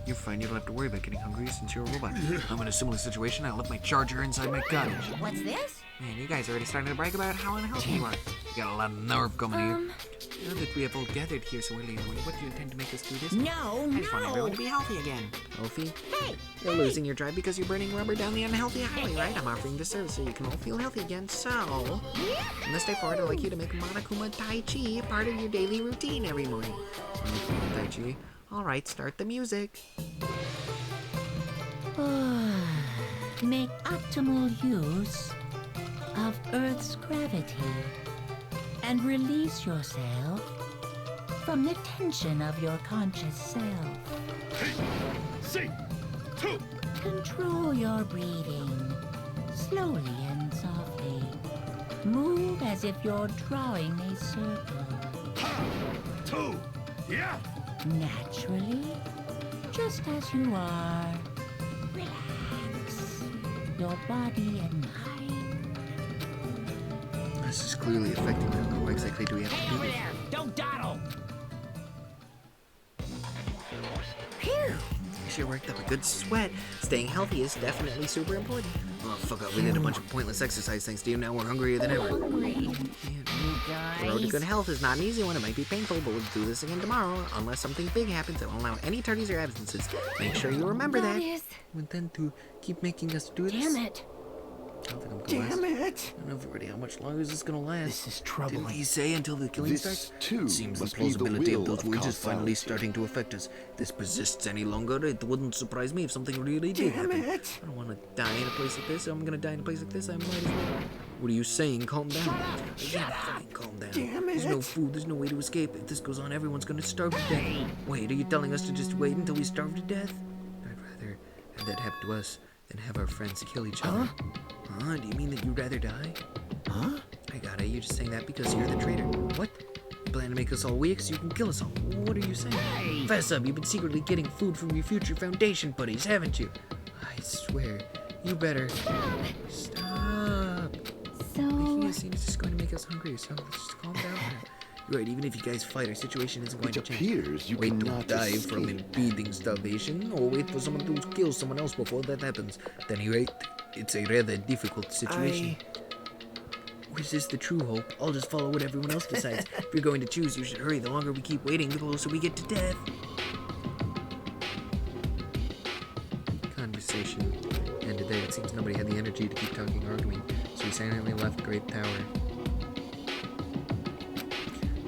You're fine. You don't have to worry about getting hungry since you're a robot. I'm in a similar situation. I left my charger inside my cottage. What's this? Man, you guys are already starting to brag about how unhealthy you are. You got a lot of nerve coming here. Now that we have all gathered here so early in the morning, what do you intend to make us do this? No, I just want everyone no. to be healthy again. Healthy? Hey, You're losing your drive because you're burning rubber down the unhealthy highway, right? I'm offering this service so you can all feel healthy again. So, from this day forward, I'd like you to make Monokuma Tai Chi part of your daily routine every morning. Monokuma Tai Chi. All right, start the music. Make optimal use of Earth's gravity and release yourself from the tension of your conscious self. See, two. Control your breathing slowly and softly. Move as if you're drawing a circle. Two. Yeah. Naturally, just as you are. Relax your body and mind. This is clearly effective. How exactly do we have to do this? Don't dawdle! Phew! She worked up a good sweat. Staying healthy is definitely super important. Oh, fuck up. We did a bunch of pointless exercise thanks to you. Now we're hungrier than ever. You The road to guys. good health is not an easy one. It might be painful, but we'll do this again tomorrow. Unless something big happens, it won't allow any tardies or absences. Make sure you remember that. Is... We intend to keep making us do this. Damn it. don't think I'm gonna last. Damn it! I don't know already how much longer is this gonna last. This is troubling. Didn't he say until the killing This, starts? too, Seems the must be the plausibility of will those of wages finally causality. starting to affect us. If this persists any longer, it wouldn't surprise me if something really did Damn happen. it! I don't want to die in a place like this. I'm gonna die in a place like this. I might as well. What are you saying? Calm down. Shut up! Calm down. Damn There's no it. food. There's no way to escape. If this goes on, everyone's gonna starve to death. Wait, are you telling us to just wait until we starve to death? I'd rather have that happen to us than have our friends kill each other. Huh? Do you mean that you'd rather die? Huh? I got it. You're just saying that because you're the traitor. What? You plan to make us all weak so you can kill us all. What are you saying? Fess up. You've been secretly getting food from your future Foundation buddies, haven't you? I swear. You better. Stop. Making So, a scene is just going to make us hungry, so let's just calm down. You're right. Even if you guys fight, our situation isn't going It to change. appears you Wait to cannot die from escape. impeding starvation, or wait for someone to kill someone else before that happens. At any rate, it's a rather difficult situation. Or is this the true hope? I'll just follow what everyone else decides. If you're going to choose, you should hurry. The longer we keep waiting, the closer we get to death. Conversation ended there. It seems nobody had the energy to keep talking or arguing, so we silently left Great Tower.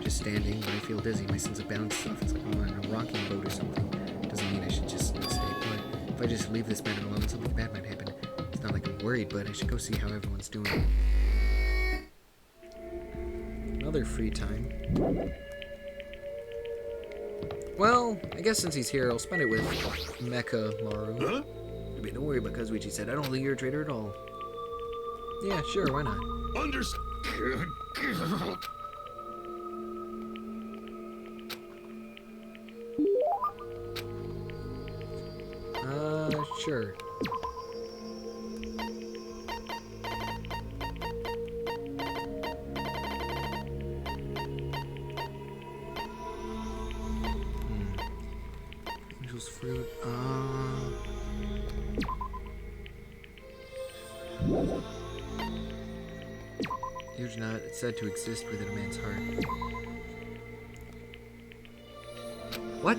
Just standing, but I feel dizzy. My sense of balance is off. It's like I'm on a rocking boat or something. Doesn't mean I should just stay put. If I just leave this matter alone, something bad might happen. It's not like I'm worried, but I should go see how everyone's doing. Another free time. Well, I guess since he's here, I'll spend it with Mecha Maru. Huh? I mean, don't worry about Kazuichi said. I don't think you're a traitor at all. Yeah, sure, why not? Understood. Sure. Angel's fruit. Huge not. It's said to exist within a man's heart. What?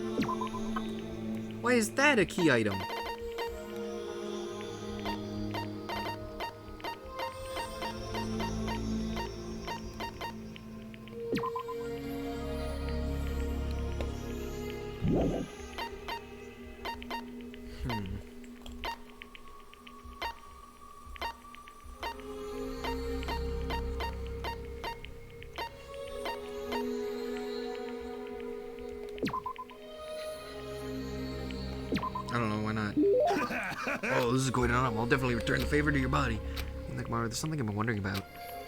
Why is that a key item? I don't know, why not? Oh, this is going on. I'll definitely return the favor to your body. Like, Mara, there's something I've been wondering about.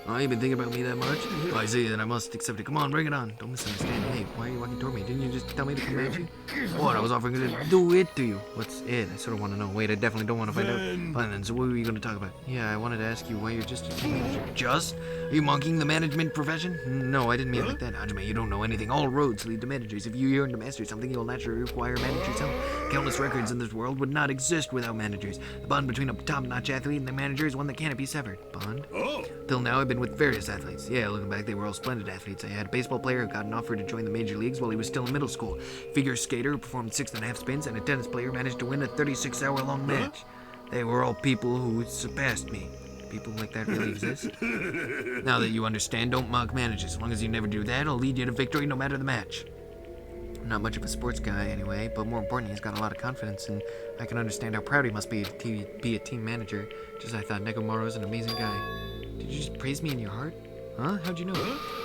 Oh, you been thinking about me that much? Oh, I see, then I must accept it. Come on, bring it on. Don't misunderstand. Hey, why are you walking toward me? Didn't you just tell me to come at you? What? I was offering to do it to you. What's it? I sort of want to know. Wait, I definitely don't want to find out. Fine then, so what were you going to talk about? Yeah, I wanted to ask you why you're just a team manager. Just? Are you monkeying the management profession? No, I didn't mean it like that. Hajime, you don't know anything. All roads lead to managers. If you yearn to master something, you'll naturally require managers' help. Countless records in this world would not exist without managers. The bond between a top-notch athlete and the manager is one that can't be severed. Bond? Oh, Till now, I've been with various athletes. Yeah, looking back, they were all splendid athletes. I had a baseball player who got an offer to join the major leagues while he was still in middle school. Figure skater who performed 6.5 spins, and a tennis player who managed to win a 36-hour-long match. They were all people who surpassed me. People like that really exist? Now that you understand, don't mock managers. As long as you never do that, I'll lead you to victory no matter the match. I'm not much of a sports guy anyway, but more importantly, he's got a lot of confidence, and I can understand how proud he must be to be a team manager. Just I thought Nekomaru's an amazing guy. Did you just praise me in your heart? Huh? How'd you know?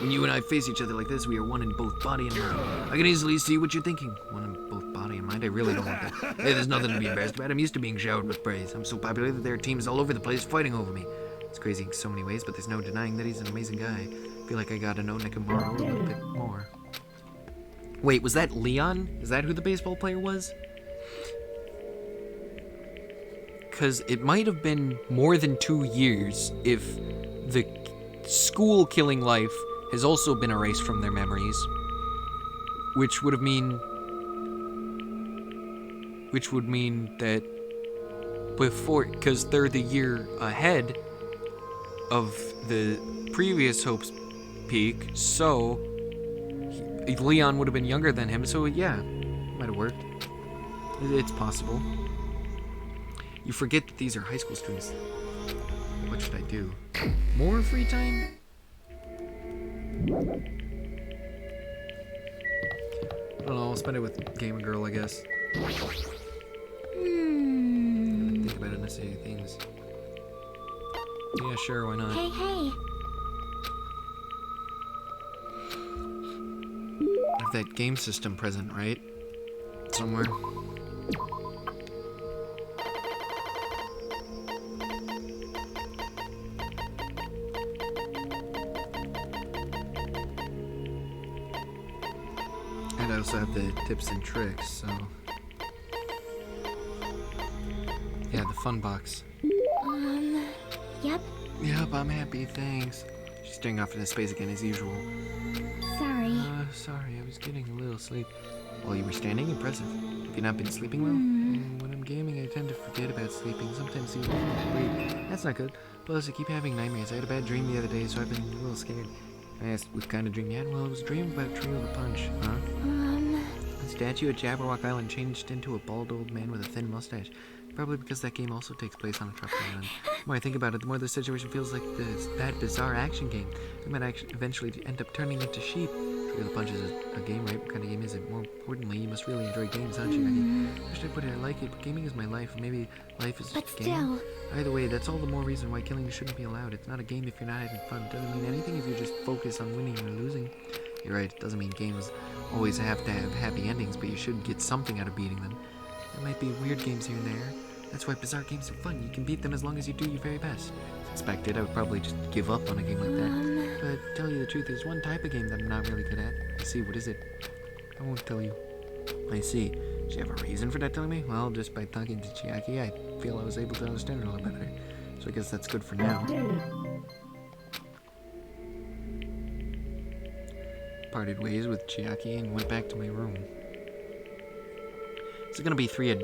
When you and I face each other like this, we are one in both body and mind. I can easily see what you're thinking. One in both body and mind? I really don't want that. Hey, there's nothing to be embarrassed about. I'm used to being showered with praise. I'm so popular that there are teams all over the place fighting over me. It's crazy in so many ways, but there's no denying that he's an amazing guy. I feel like I gotta know Nekomaru a little bit more. Wait, was that Leon? Is that who the baseball player was? Because it might have been more than 2 years if the school killing life has also been erased from their memories, which would mean that before, because they're the year ahead of the previous Hope's Peak, so Leon would have been younger than him, so yeah, might have worked. It's possible. You forget that these are high school students. What what should I do? More free time? I don't know, I'll spend it with Gamer Girl, I guess. Think about unnecessary things. Yeah, sure, why not? Hey, hey. I have that game system present, right? Somewhere. And I also have the tips and tricks, so... Yeah, the fun box. Yep. Yep, I'm happy, thanks. She's staring off into space again as usual. Sorry. Sorry, I was getting a little sleep. While you were standing, impressive. Have you not been sleeping well? When I'm gaming, I tend to forget about sleeping. Sometimes even breathe. That's not good. Plus, I keep having nightmares. I had a bad dream the other day, so I've been a little scared. I asked what kind of dream you had. Well, it was a dream about a trio of a punch. Huh? The statue at Jabberwock Island changed into a bald old man with a thin mustache. Probably because that game also takes place on a tropical island. The more I think about it, the more the situation feels like that bizarre action game. We might actually eventually end up turning into sheep. Trio of the Punch is a game, right? What kind of game is it? More importantly, you must really enjoy games, don't you? I wish I put it I like it, but gaming is my life. Maybe life is But just a game. still. Either way, that's all the more reason why killing shouldn't be allowed. It's not a game if you're not having fun. It doesn't mean anything if you just focus on winning or losing. You're right, it doesn't mean games always have to have happy endings, but you should get something out of beating them. There might be weird games here and there. That's why bizarre games are fun. You can beat them as long as you do your very best. As expected, I would probably just give up on a game like that. But tell you the truth, there's one type of game that I'm not really good at. I see, what is it? I won't tell you. I see. Do you have a reason for that telling me? Well, just by talking to Chiaki, I feel I was able to understand her a little better. So I guess that's good for now. Parted ways with Chiaki and went back to my room. Is it gonna be 3 a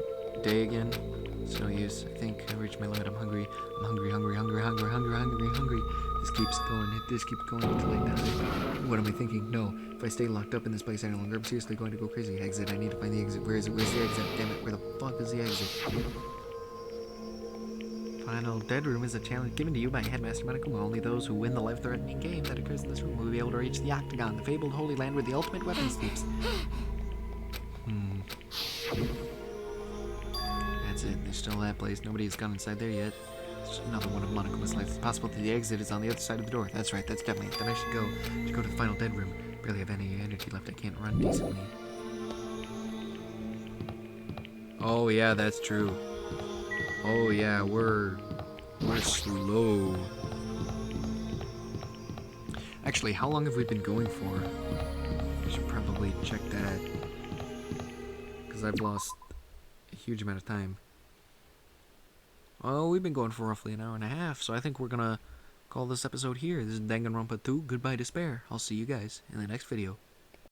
day again? It's no use. I think I reached my limit. I'm hungry. I'm hungry. This keeps going until I die. What am I thinking? No. If I stay locked up in this place any longer, I'm seriously going to go crazy. Exit. I need to find the exit. Where is it? Where's the exit? Damn it. Where the fuck is the exit? Final dead room is a challenge given to you by Headmaster Monokuma. Only those who win the life-threatening game that occurs in this room will be able to reach the Octagon, the fabled holy land where the ultimate weapon sleeps. That's it. There's still that place. Nobody's gone inside there yet. It's another one of Monokuma's life. It's possible that the exit is on the other side of the door. That's right. That's definitely it. Then I should go to the final dead room. Barely have any energy left. I can't run decently. Oh yeah, that's true. Oh yeah, we're slow. Actually, how long have we been going for? I should probably check that. Because I've lost a huge amount of time. Oh, we've been going for roughly an hour and a half, so I think we're gonna call this episode here. This is Danganronpa 2, Goodbye Despair. I'll see you guys in the next video.